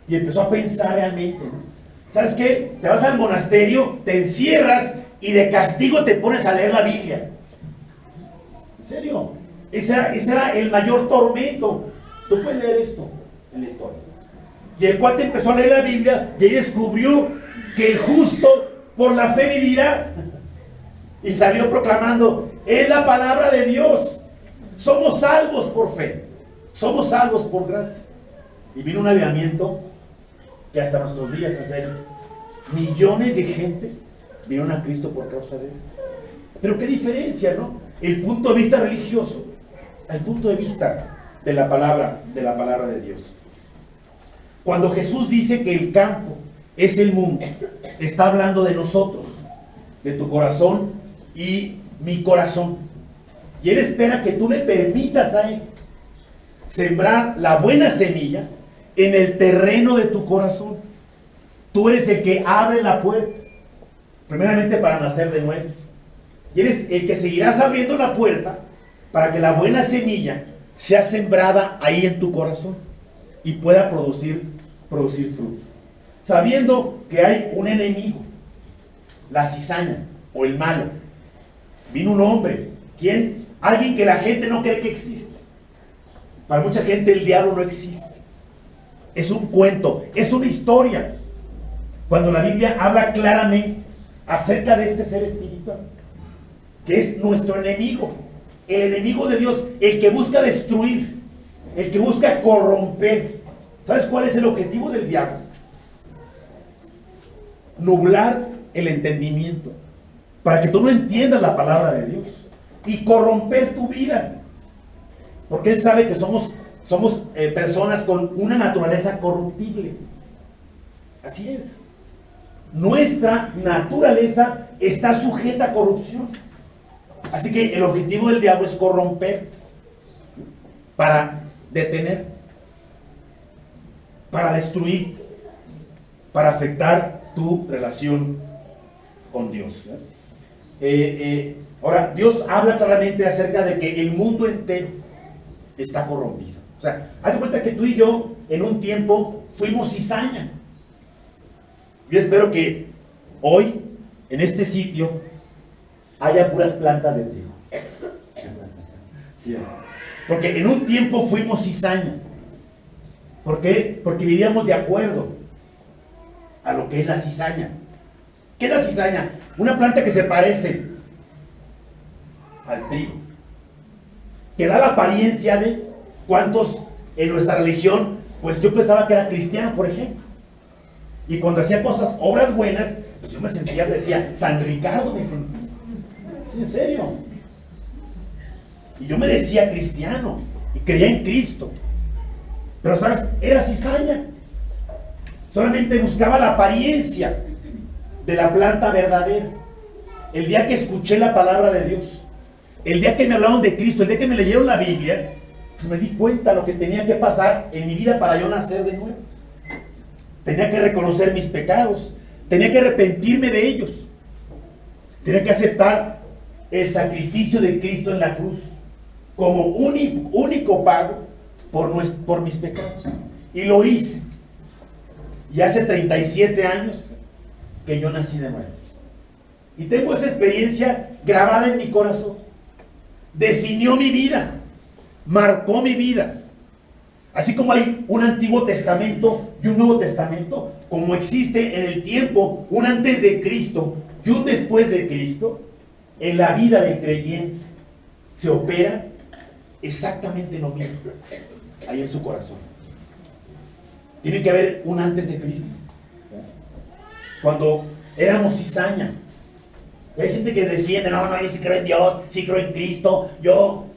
Y empezó a pensar realmente, ¿no? ¿Sabes qué? Te vas al monasterio, te encierras y de castigo te pones a leer la Biblia. ¿En serio? Ese era el mayor tormento. Tú puedes leer esto en la historia. Y el cuate empezó a leer la Biblia y ahí descubrió que el justo por la fe vivirá. Y salió proclamando, es la palabra de Dios. Somos salvos por fe. Somos salvos por gracia. Y vino un avivamiento que hasta nuestros días, en serio, millones de gente vinieron a Cristo por causa de esto. Pero qué diferencia, ¿no? El punto de vista religioso al punto de vista de la palabra de Dios. Cuando Jesús dice que el campo es el mundo, está hablando de nosotros, de tu corazón y mi corazón. Y Él espera que tú le permitas a Él sembrar la buena semilla en el terreno de tu corazón. Tú eres el que abre la puerta, primeramente para nacer de nuevo. Y eres el que seguirás abriendo la puerta para que la buena semilla sea sembrada ahí en tu corazón y pueda producir fruto. Sabiendo que hay un enemigo, la cizaña o el malo. Vino un hombre, ¿quién? Alguien que la gente no cree que existe. Para mucha gente el diablo no existe. Es un cuento, es una historia. Cuando la Biblia habla claramente acerca de este ser espiritual, que es nuestro enemigo, el enemigo de Dios, el que busca destruir, el que busca corromper. ¿Sabes cuál es el objetivo del diablo? Nublar el entendimiento para que tú no entiendas la palabra de Dios y corromper tu vida, porque él sabe que somos personas con una naturaleza corruptible. Así es. Nuestra naturaleza está sujeta a corrupción. Así que el objetivo del diablo es corromperte, para detener, para destruir, para afectar tu relación con Dios. Ahora, Dios habla claramente acerca de que el mundo entero está corrompido. O sea, haz de cuenta que tú y yo en un tiempo fuimos cizaña. Yo espero que hoy, en este sitio, haya puras plantas de trigo. Sí, porque en un tiempo fuimos cizaña. ¿Por qué? Porque vivíamos de acuerdo a lo que es la cizaña. ¿Qué es la cizaña? Una planta que se parece al trigo, que da la apariencia de cuántos en nuestra religión, pues yo pensaba que era cristiano, por ejemplo, y cuando hacía cosas, obras buenas, pues yo me sentía, decía, San Ricardo me sentía, ¿sí, en serio? Y yo me decía cristiano, y creía en Cristo, pero sabes, era cizaña, solamente buscaba la apariencia de la planta verdadera. El día que escuché la palabra de Dios, el día que me hablaron de Cristo, el día que me leyeron la Biblia, pues me di cuenta de lo que tenía que pasar en mi vida para yo nacer de nuevo. Tenía que reconocer mis pecados, tenía que arrepentirme de ellos, tenía que aceptar el sacrificio de Cristo en la cruz como único pago por mis pecados. Y lo hice. Y hace 37 años que yo nací de nuevo. Y tengo esa experiencia grabada en mi corazón. Definió mi vida, marcó mi vida. Así como hay un Antiguo Testamento y un Nuevo Testamento, como existe en el tiempo un antes de Cristo y un después de Cristo, en la vida del creyente se opera exactamente lo mismo ahí en su corazón. Tiene que haber un antes de Cristo. Cuando éramos cizaña, hay gente que defiende, no, yo sí creo en Dios, sí creo en Cristo,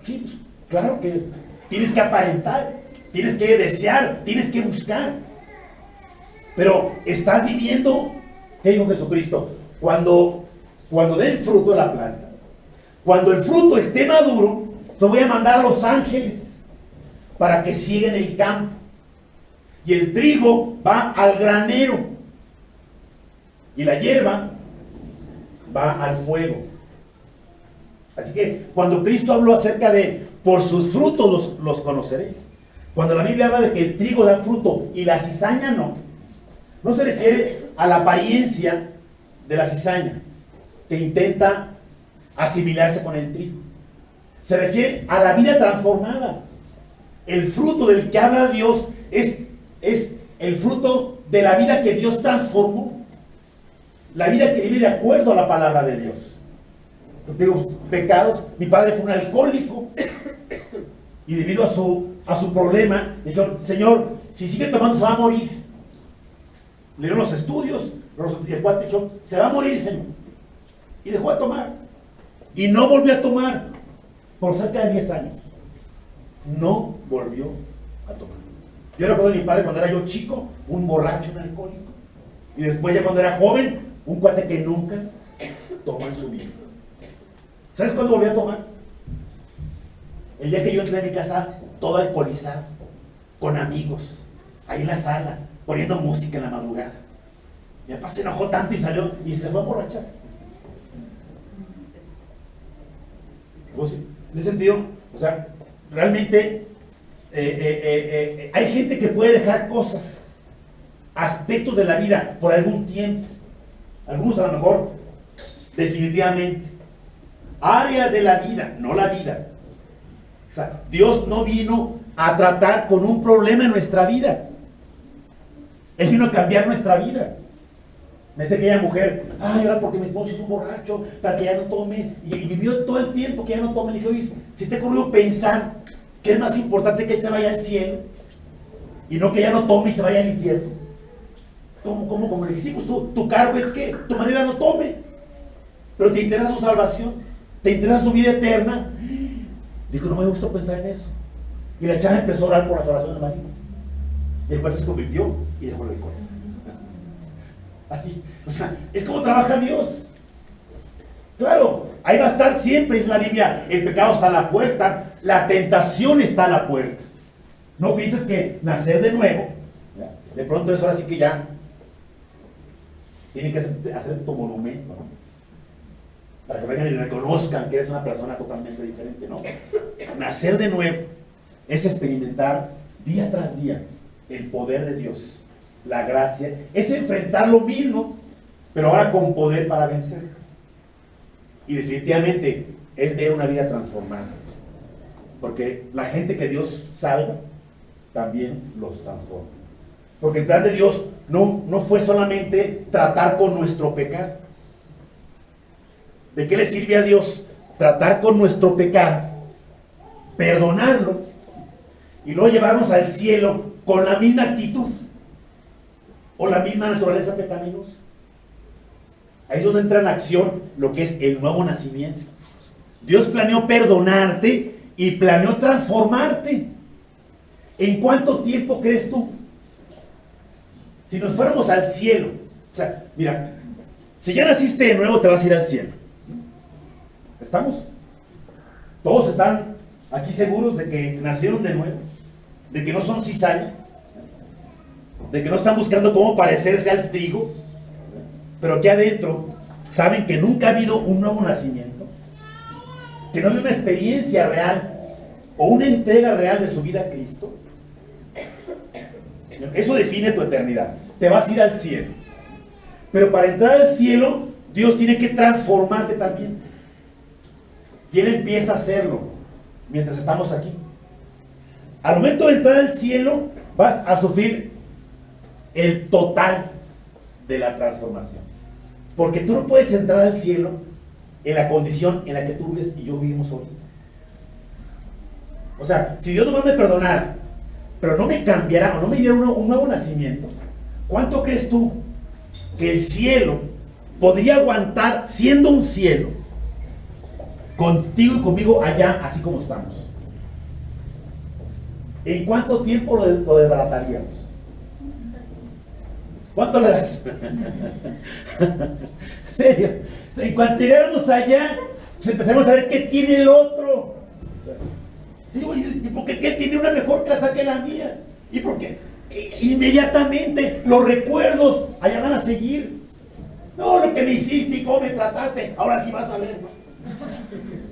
sí, pues, claro que tienes que aparentar, tienes que desear, tienes que buscar, pero estás viviendo, ¿qué dijo Jesucristo? Cuando dé el fruto de la planta, cuando el fruto esté maduro, te voy a mandar a los ángeles para que sigan el campo, y el trigo va al granero, y la hierba va al fuego. Así que cuando Cristo habló acerca de por sus frutos los conoceréis, cuando la Biblia habla de que el trigo da fruto y la cizaña no se refiere a la apariencia de la cizaña que intenta asimilarse con el trigo, se refiere a la vida transformada. El fruto del que habla Dios es el fruto de la vida que Dios transformó, la vida que vive de acuerdo a la palabra de Dios. Yo tengo pecados. Mi padre fue un alcohólico y debido a su problema le dijo: Señor, si sigue tomando se va a morir. Le dieron los estudios, y el cuate dijo: se va a morir, Señor, y dejó de tomar y no volvió a tomar por cerca de 10 años. No volvió a tomar. Yo recuerdo de mi padre cuando era yo chico, un borracho, un alcohólico, y después ya cuando era joven, un cuate que nunca tomó en su vida. ¿Sabes cuándo volví a tomar? El día que yo entré a mi casa todo alcoholizado, con amigos, ahí en la sala, poniendo música en la madrugada. Mi papá se enojó tanto y salió y se fue a emborrachar. Pues, en ese sentido, o sea, realmente hay gente que puede dejar cosas, aspectos de la vida por algún tiempo. Algunos a lo mejor definitivamente. Áreas de la vida, no la vida. O sea, Dios no vino a tratar con un problema en nuestra vida. Él vino a cambiar nuestra vida. Me dice aquella mujer: ay, ahora porque mi esposo es un borracho, para que ya no tome, y vivió todo el tiempo que ya no tome. Le dije: oye, si te ocurrió pensar que es más importante que se vaya al cielo y no que ya no tome y se vaya al infierno. ¿Cómo? Le dije: sí, pues tu cargo es que tu marido ya no tome, pero te interesa su salvación, te interesa su vida eterna. Dijo: no me gusta pensar en eso. Y la chava empezó a orar por la salvación del marido, y el cual se convirtió y dejó el alcohol. Así, o sea, es como trabaja Dios. Claro, Ahí va a estar siempre, dice la Biblia, el pecado está a la puerta, la tentación está a la puerta. No pienses que nacer de nuevo, de pronto eso ahora sí que ya tienen que hacer tu monumento, ¿no? Para que vengan y reconozcan que eres una persona totalmente diferente, ¿no? Nacer de nuevo es experimentar día tras día el poder de Dios, la gracia, es enfrentar lo mismo, pero ahora con poder para vencer. Y definitivamente es ver una vida transformada, porque la gente que Dios salva también los transforma. Porque el plan de Dios no fue solamente tratar con nuestro pecado. ¿De qué le sirve a Dios tratar con nuestro pecado, perdonarlo y luego llevarnos al cielo con la misma actitud o la misma naturaleza pecaminosa? Ahí es donde entra en acción lo que es el nuevo nacimiento. Dios planeó perdonarte y planeó transformarte. ¿En cuánto tiempo crees tú? Si nos fuéramos al cielo, o sea, mira, si ya naciste de nuevo te vas a ir al cielo. ¿Estamos? Todos están aquí seguros de que nacieron de nuevo, de que no son cizaña, de que no están buscando cómo parecerse al trigo, pero aquí adentro saben que nunca ha habido un nuevo nacimiento, que no hay una experiencia real o una entrega real de su vida a Cristo. Eso define tu eternidad. Te vas a ir al cielo, pero para entrar al cielo Dios tiene que transformarte también. Y Él empieza a hacerlo mientras estamos aquí. Al momento de entrar al cielo vas a sufrir el total de la transformación, porque tú no puedes entrar al cielo en la condición en la que tú vives y yo vivimos hoy. O sea, si Dios nomás me perdonara, pero no me cambiara o no me diera un nuevo nacimiento, ¿cuánto crees tú que el cielo podría aguantar siendo un cielo contigo y conmigo allá así como estamos? ¿En cuánto tiempo lo desbarataríamos? ¿Cuánto le das? ¿En serio? En cuanto llegáramos allá, pues empezamos a ver qué tiene el otro. Sí, oye, ¿y por qué él tiene una mejor casa que la mía? ¿Y por qué? Inmediatamente los recuerdos allá van a seguir. No, lo que me hiciste y cómo me trataste, ahora sí vas a ver.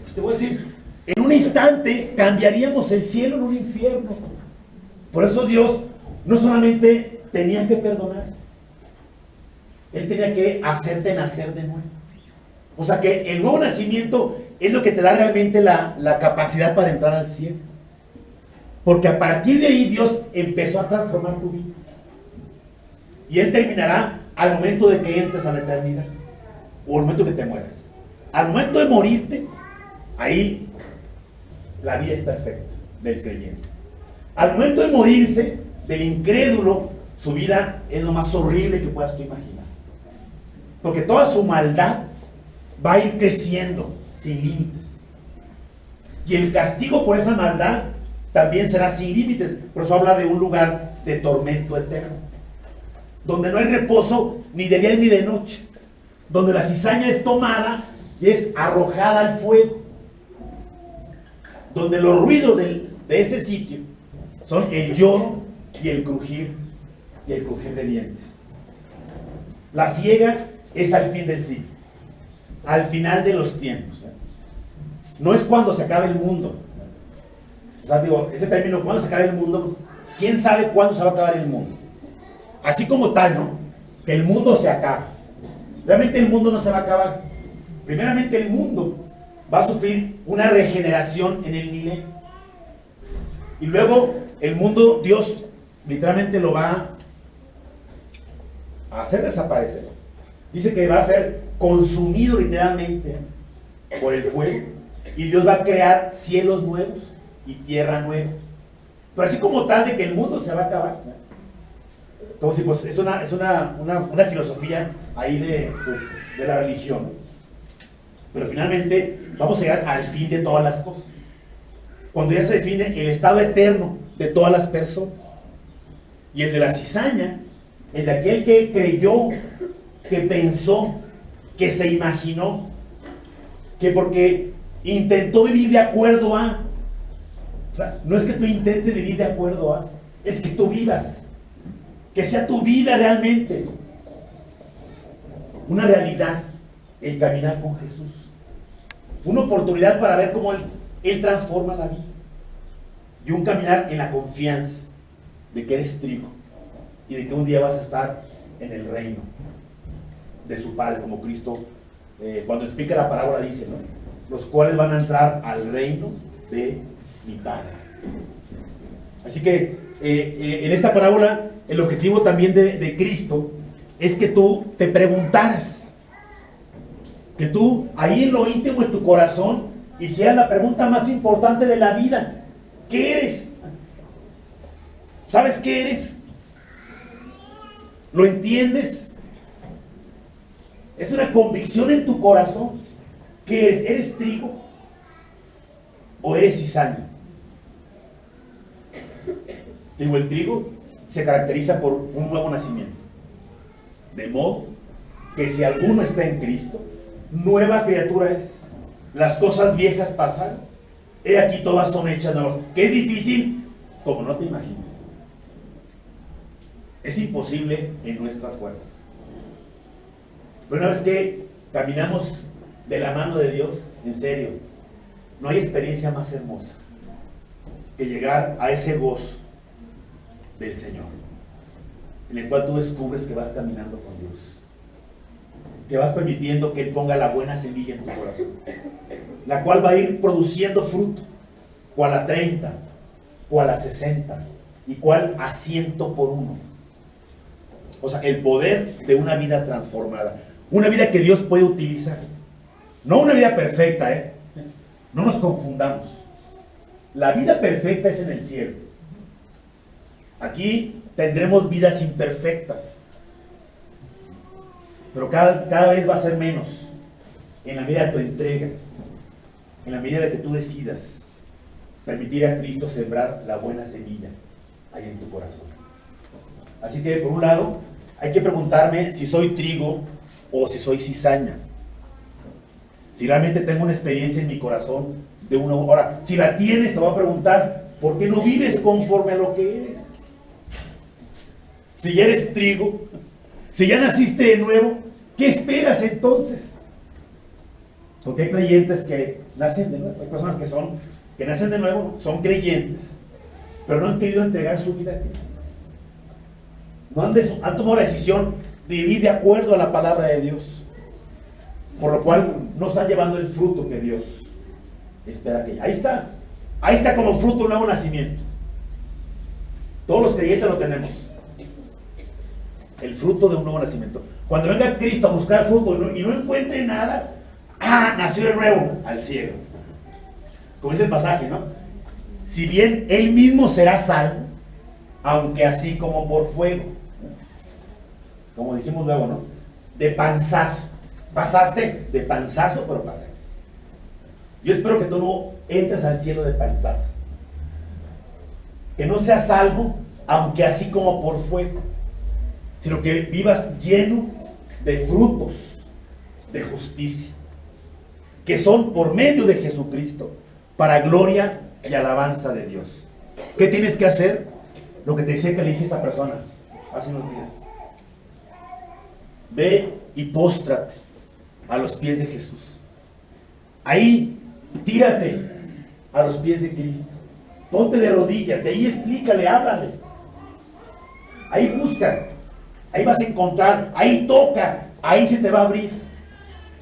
Pues te voy a decir, en un instante cambiaríamos el cielo en un infierno. Por eso Dios no solamente tenía que perdonar, Él tenía que hacerte nacer de nuevo. O sea que el nuevo nacimiento es lo que te da realmente la capacidad para entrar al cielo. Porque a partir de ahí Dios empezó a transformar tu vida. Y Él terminará al momento de que entres a la eternidad. O al momento que te mueras. Al momento de morirte, ahí la vida es perfecta del creyente. Al momento de morirse, del incrédulo, su vida es lo más horrible que puedas tú imaginar. Porque toda su maldad va a ir creciendo sin límites. Y el castigo por esa maldad también será sin límites. Por eso habla de un lugar de tormento eterno, donde no hay reposo ni de día ni de noche, donde la cizaña es tomada y es arrojada al fuego, donde los ruidos de ese sitio son el lloro y el crujir de dientes. La siega es al fin del siglo, al final de los tiempos. No es cuando se acabe el mundo. O sea, digo, ese término, cuando se acabe el mundo, ¿quién sabe cuándo se va a acabar el mundo? Así como tal, ¿no? Que el mundo se acaba. Realmente el mundo no se va a acabar. Primeramente el mundo va a sufrir una regeneración en el milenio. Y luego el mundo, Dios literalmente lo va a hacer desaparecer. Dice que va a ser consumido literalmente por el fuego. Y Dios va a crear cielos nuevos y tierra nueva. Pero así como tal de que el mundo se va a acabar. Entonces, pues, es una filosofía ahí de la religión. Pero finalmente vamos a llegar al fin de todas las cosas. Cuando ya se define el estado eterno de todas las personas. Y el de la cizaña, el de aquel que creyó, que pensó, que se imaginó que porque intentó vivir de acuerdo a. O sea, no es que tú intentes vivir de acuerdo a, es que tú vivas, que sea tu vida realmente una realidad, el caminar con Jesús, una oportunidad para ver cómo Él transforma la vida, y un caminar en la confianza de que eres trigo y de que un día vas a estar en el reino de su Padre, como Cristo cuando explica la parábola dice, ¿no? Los cuales van a entrar al reino de mi Padre. Así que en esta parábola el objetivo también de Cristo es que tú te preguntaras, que tú ahí en lo íntimo de tu corazón hicieras la pregunta más importante de la vida: ¿qué eres? ¿Sabes qué eres? ¿Lo entiendes? Es una convicción en tu corazón. ¿Qué eres? ¿Eres trigo o eres cizaña? Digo, el trigo se caracteriza por un nuevo nacimiento, de modo que si alguno está en Cristo, nueva criatura es. Las cosas viejas pasan, he aquí todas son hechas nuevas. ¿Qué es difícil? Como no te imaginas. Es imposible en nuestras fuerzas. Pero una vez que caminamos de la mano de Dios, en serio, no hay experiencia más hermosa que llegar a ese gozo del Señor, en el cual tú descubres que vas caminando con Dios, que vas permitiendo que Él ponga la buena semilla en tu corazón, la cual va a ir produciendo fruto, cual a 30, cual a 60 y cual a 100 por uno. O sea, el poder de una vida transformada, una vida que Dios puede utilizar, no una vida perfecta, no nos confundamos. La vida perfecta es en el cielo. Aquí tendremos vidas imperfectas, pero cada vez va a ser menos en la medida de tu entrega, en la medida de que tú decidas permitir a Cristo sembrar la buena semilla ahí en tu corazón. Así que por un lado hay que preguntarme si soy trigo o si soy cizaña, si realmente tengo una experiencia en mi corazón de una. Ahora, si la tienes, te voy a preguntar, ¿por qué no vives conforme a lo que eres? Si ya eres trigo, si ya naciste de nuevo, ¿qué esperas entonces? Porque hay creyentes que nacen de nuevo, hay personas que nacen de nuevo, son creyentes, pero no han querido entregar su vida a Cristo. No han tomado la decisión de vivir de acuerdo a la palabra de Dios, por lo cual no están llevando el fruto que Dios espera que. Ahí está como fruto un nuevo nacimiento. Todos los creyentes lo tenemos, el fruto de un nuevo nacimiento. Cuando venga Cristo a buscar fruto y no encuentre nada, nació de nuevo al cielo. Como dice el pasaje, ¿no? Si bien Él mismo será salvo, aunque así como por fuego. Como dijimos luego, ¿no? De panzazo. Pasaste de panzazo, pero pasé. Yo espero que tú no entres al cielo de panzazo. Que no seas salvo, aunque así como por fuego, sino que vivas lleno de frutos de justicia, que son por medio de Jesucristo, para gloria y alabanza de Dios. ¿Qué tienes que hacer? Lo que te decía que le dije a esta persona hace unos días. Ve y póstrate a los pies de Jesús. Ahí, tírate a los pies de Cristo. Ponte de rodillas, de ahí explícale, háblale. Ahí busca, ahí vas a encontrar, ahí toca, ahí se te va a abrir.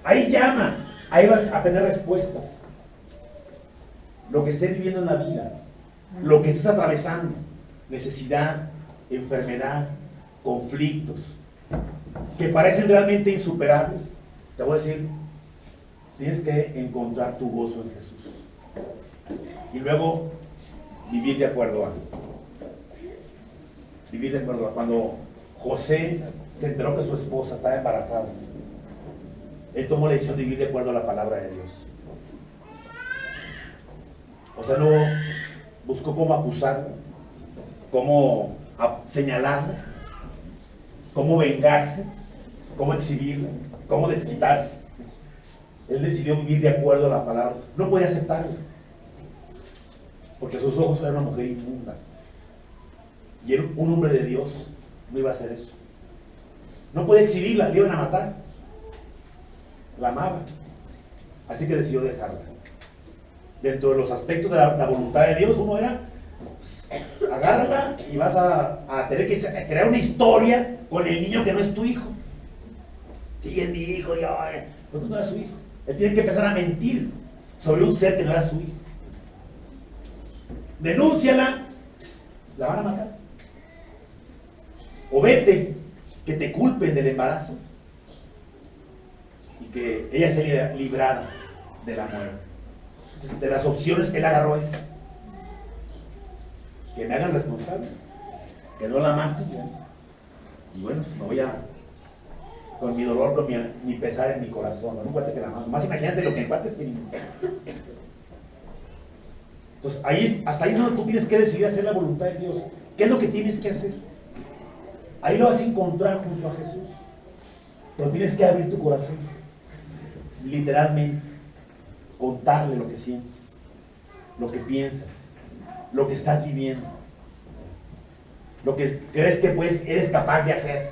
Ahí llama, ahí vas a tener respuestas. Lo que estés viviendo en la vida, lo que estés atravesando, necesidad, enfermedad, conflictos, que parecen realmente insuperables, te voy a decir, tienes que encontrar tu gozo en Jesús. Y luego, vivir de acuerdo a. Vivir de acuerdo a. Cuando José se enteró que su esposa estaba embarazada, él tomó la decisión de vivir de acuerdo a la palabra de Dios. O sea, no buscó cómo acusarla, cómo señalarla, cómo vengarse, cómo exhibirla, cómo desquitarse. Él decidió vivir de acuerdo a la palabra. No podía aceptarla, porque a sus ojos era una mujer inmunda. Y él, un hombre de Dios, no iba a hacer eso. No podía exhibirla, le iban a matar. La amaba. Así que decidió dejarla. Dentro de los aspectos de la voluntad de Dios, uno era, pues, agárrala y vas a tener que crear una historia con el niño que no es tu hijo. Sí, es mi hijo, yo, pues no era su hijo. Él tiene que empezar a mentir sobre un ser que no era su hijo. Denúnciala, pues, la van a matar. O vete, que te culpen del embarazo y que ella sea librada de la muerte. Entonces, de las opciones, él agarró esa. Que me hagan responsable, que no la maten. Y bueno, pues me voy a, con mi dolor, con mi pesar en mi corazón, no un cuate que la mata. Más imagínate lo que el cuate es que ni... Entonces, hasta ahí es donde tú tienes que decidir hacer la voluntad de Dios. ¿Qué es lo que tienes que hacer? Ahí lo vas a encontrar junto a Jesús. Pero tienes que abrir tu corazón. Literalmente. Contarle lo que sientes, lo que piensas, lo que estás viviendo, lo que crees que pues eres capaz de hacer.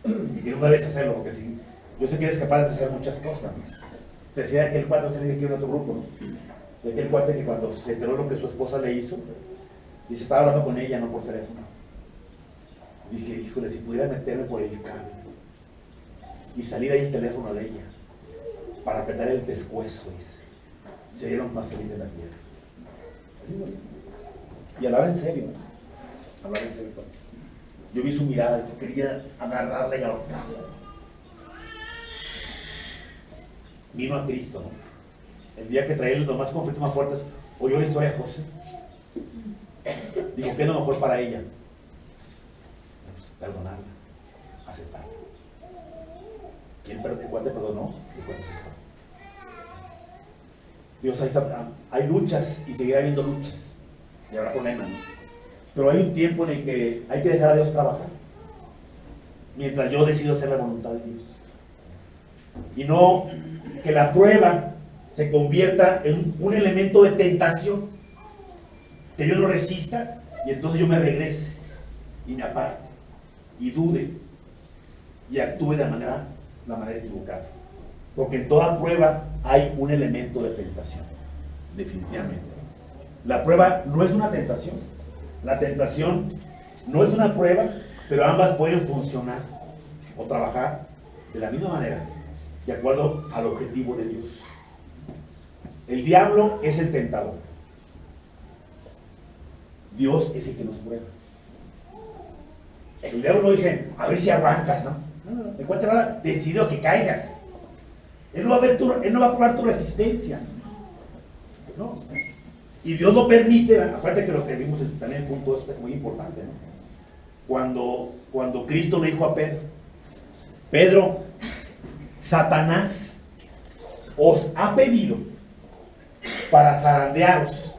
Y que no debes hacerlo, porque si yo sé que eres capaz de hacer muchas cosas, ¿no? Te decía de aquel cuate, no se le dice aquí en otro grupo, ¿no? De aquel cuate que cuando se enteró lo que su esposa le hizo, dice, estaba hablando con ella, no por teléfono. Dije, híjole, si pudiera meterme por el cable y salir ahí el teléfono de ella para apretar el pescuezo, dice, sería lo más feliz de la tierra. Así, ¿no? Y hablaba en serio, ¿no? Hablaba en serio. Yo vi su mirada y yo quería agarrarla y ahorcarla. Vino a Cristo, ¿no? El día que traía los más conflictos más fuertes, oyó la historia de José. Dijo, ¿qué es lo mejor para ella? Pues, perdonarla, aceptarla. ¿El cual te perdonó? El cual te aceptó. Dios, hay luchas y seguirá habiendo luchas. Y habrá problemas, ¿no? Pero hay un tiempo en el que hay que dejar a Dios trabajar. Mientras yo decido hacer la voluntad de Dios. Y no que la prueba se convierta en un elemento de tentación. Que yo no resista y entonces yo me regrese y me aparte y dude y actúe de la manera equivocada. Porque en toda prueba hay un elemento de tentación, definitivamente. La prueba no es una tentación. La tentación no es una prueba, pero ambas pueden funcionar o trabajar de la misma manera, de acuerdo al objetivo de Dios. El diablo es el tentador. Dios es el que nos prueba. El diablo no dice, a ver si aguantas, ¿no? No. El cual te va decidido a que caigas. Él no va a probar tu resistencia. ¿No? Y Dios lo permite. Acuérdate que lo que vimos también el punto este muy importante, ¿no? Cuando Cristo le dijo a Pedro, Satanás os ha pedido para zarandearos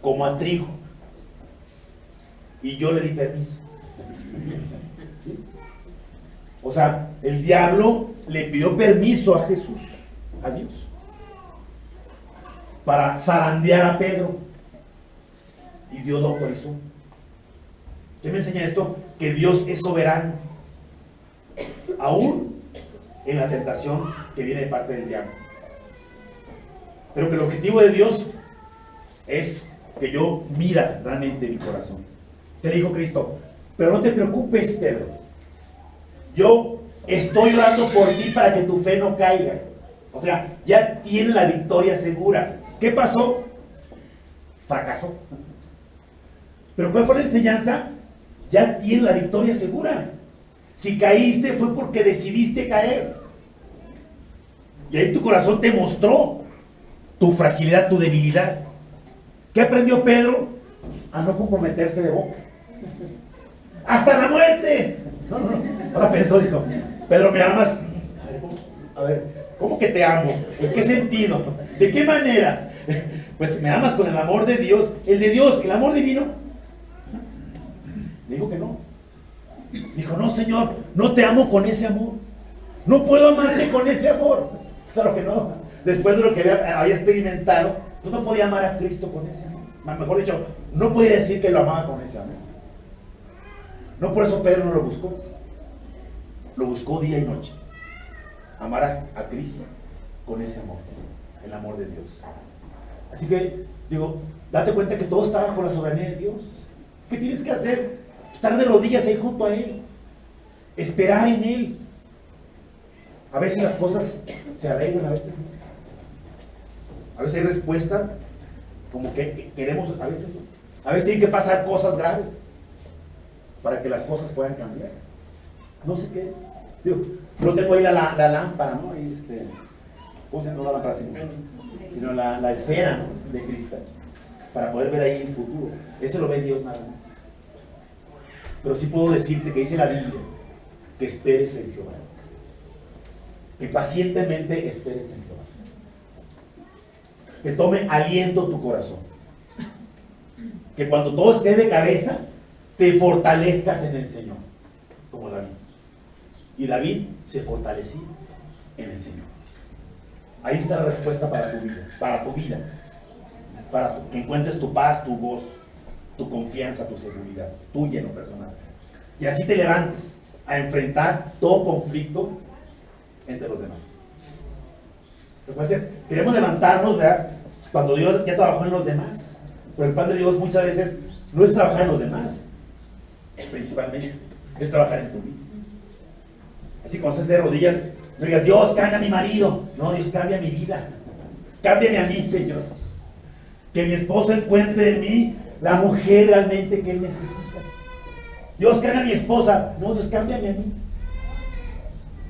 como a trigo. Y yo le di permiso. ¿Sí? O sea, el diablo le pidió permiso a Jesús, a Dios, para zarandear a Pedro. Y Dios lo autorizó. ¿Qué me enseña esto? Que Dios es soberano, aún en la tentación que viene de parte del diablo. Pero que el objetivo de Dios es que yo mida realmente mi corazón. Te dijo Cristo, pero no te preocupes, Pedro. Yo estoy orando por ti para que tu fe no caiga. O sea, ya tiene la victoria segura. ¿Qué pasó? Fracasó. ¿Pero cuál fue la enseñanza? Ya tiene la victoria segura. Si caíste fue porque decidiste caer. Y ahí tu corazón te mostró tu fragilidad, tu debilidad. ¿Qué aprendió Pedro? A no comprometerse de boca. ¡Hasta la muerte! No. Ahora pensó, dijo, Pedro, ¿me amas? A ver, ¿cómo que te amo? ¿En qué sentido? ¿De qué manera? Pues me amas con el amor de Dios. El de Dios, el amor divino. Le dijo que no. Dijo, no, Señor, no te amo con ese amor. No puedo amarte con ese amor. Claro que no. Después de lo que había experimentado, pues no podía amar a Cristo con ese amor. Mejor dicho, no podía decir que lo amaba con ese amor. No por eso Pedro no lo buscó. Lo buscó día y noche. Amar a Cristo con ese amor. El amor de Dios. Así que, digo, date cuenta que todo está bajo la soberanía de Dios. ¿Qué tienes que hacer? Estar de rodillas ahí junto a Él. Esperar en Él. A veces las cosas se arreglan, a veces no. A veces hay respuesta como que queremos, a veces no. A veces tienen que pasar cosas graves para que las cosas puedan cambiar. No sé qué. Digo, no tengo ahí la lámpara, ¿no? Ahí ¿cómo se llama la lámpara? Sino la esfera, ¿no?, de cristal, para poder ver ahí el futuro. Lo ve Dios nada más. Pero sí puedo decirte que dice la Biblia que esperes en Jehová. Que pacientemente esperes en Jehová. Que tome aliento tu corazón. Que cuando todo esté de cabeza, te fortalezcas en el Señor, como David. Y David se fortalecía en el Señor. Ahí está la respuesta para tu vida, para que encuentres tu paz, tu gozo, tu confianza, tu seguridad, tuya en lo personal. Y así te levantes a enfrentar todo conflicto entre los demás. Recuerden, queremos levantarnos, ¿verdad?, cuando Dios ya trabajó en los demás. Pero el plan de Dios muchas veces no es trabajar en los demás, principalmente es trabajar en tu vida. Así cuando estés de rodillas, no digas, Dios, cambia a mi marido. No, Dios, cambia mi vida. Cámbiame a mí, Señor. Que mi esposo encuentre en mí la mujer realmente que él necesita. Dios, cambia a mi esposa. No, Dios, cámbiame a mí.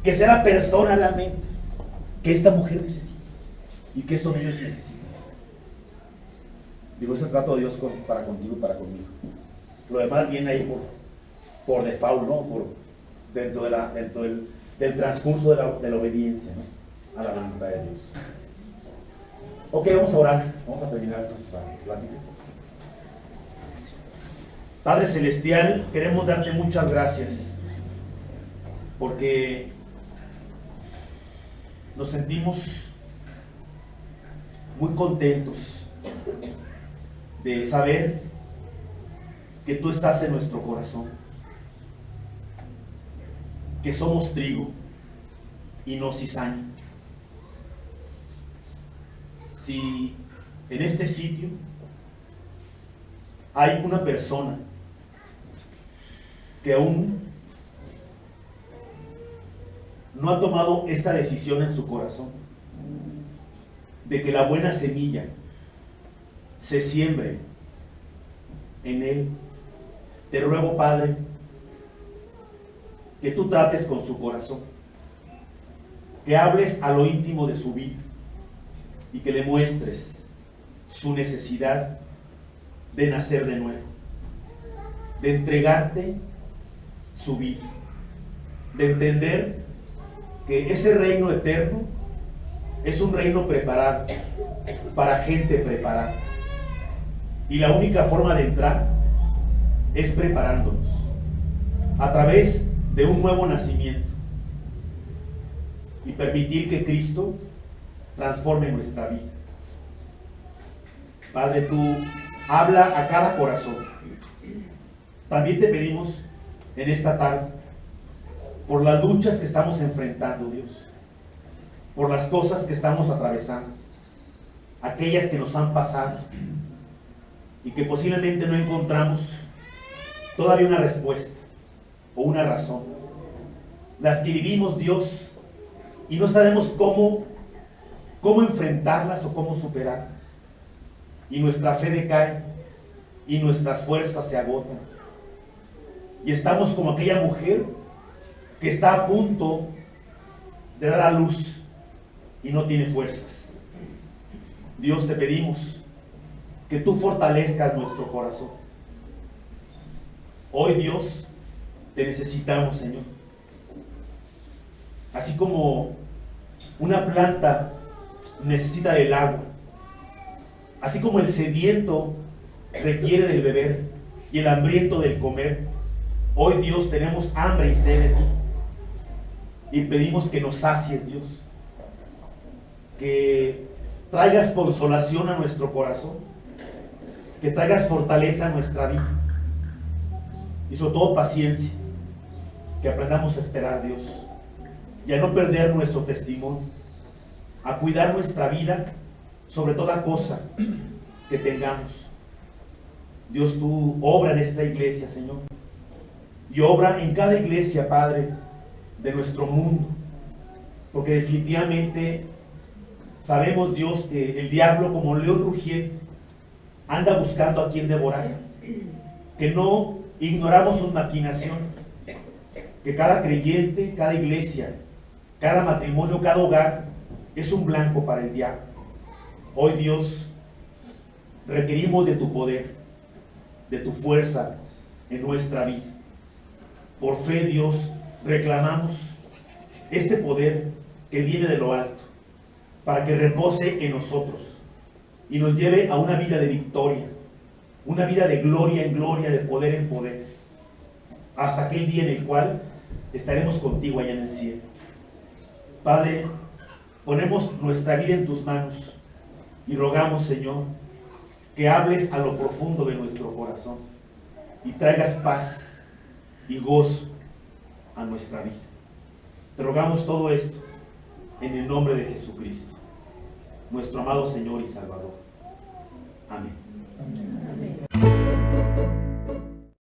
Que sea la persona realmente que esta mujer necesita y que estos niños necesitan. Digo, ese trato de Dios para contigo y para conmigo. Lo demás viene ahí por default, ¿no? Dentro del transcurso de la obediencia, ¿no?, a la voluntad de Dios. Ok, vamos a orar. Vamos a terminar nuestra plática. Padre Celestial, queremos darte muchas gracias porque nos sentimos muy contentos de saber que tú estás en nuestro corazón, que somos trigo y no cizaña. Si en este sitio hay una persona que aún no ha tomado esta decisión en su corazón, de que la buena semilla se siembre en él, te ruego, Padre, que tú trates con su corazón, que hables a lo íntimo de su vida y que le muestres su necesidad de nacer de nuevo, de entregarte su vida, de entender que ese reino eterno es un reino preparado para gente preparada. Y la única forma de entrar es preparándonos a través de un nuevo nacimiento y permitir que Cristo transforme nuestra vida. Padre, tú habla a cada corazón. También te pedimos en esta tarde por las luchas que estamos enfrentando, Dios, por las cosas que estamos atravesando, aquellas que nos han pasado y que posiblemente no encontramos todavía una respuesta o una razón. Las que vivimos, Dios, y no sabemos cómo enfrentarlas o cómo superarlas. Y nuestra fe decae y nuestras fuerzas se agotan. Y estamos como aquella mujer que está a punto de dar a luz y no tiene fuerzas. Dios, te pedimos que tú fortalezcas nuestro corazón. Hoy, Dios, te necesitamos, Señor. Así como una planta necesita del agua, así como el sediento requiere del beber y el hambriento del comer, hoy, Dios, tenemos hambre y sed de ti y pedimos que nos sacies, Dios, que traigas consolación a nuestro corazón, que traigas fortaleza a nuestra vida y sobre todo paciencia, que aprendamos a esperar, Dios, y a no perder nuestro testimonio, a cuidar nuestra vida sobre toda cosa que tengamos. Dios, tú obra en esta iglesia, Señor, y obra en cada iglesia, Padre, de nuestro mundo, porque definitivamente sabemos, Dios, que el diablo, como león rugiente, anda buscando a quien devorar, que no ignoramos sus maquinaciones, que cada creyente, cada iglesia, cada matrimonio, cada hogar es un blanco para el diablo. Hoy, Dios, requerimos de tu poder, de tu fuerza en nuestra vida. Por fe, Dios, reclamamos este poder que viene de lo alto, para que repose en nosotros y nos lleve a una vida de victoria, una vida de gloria en gloria, de poder en poder, hasta aquel día en el cual estaremos contigo allá en el cielo. Padre, ponemos nuestra vida en tus manos y rogamos, Señor, que hables a lo profundo de nuestro corazón y traigas paz y gozo a nuestra vida. Te rogamos todo esto en el nombre de Jesucristo, nuestro amado Señor y Salvador. Amén. Amén.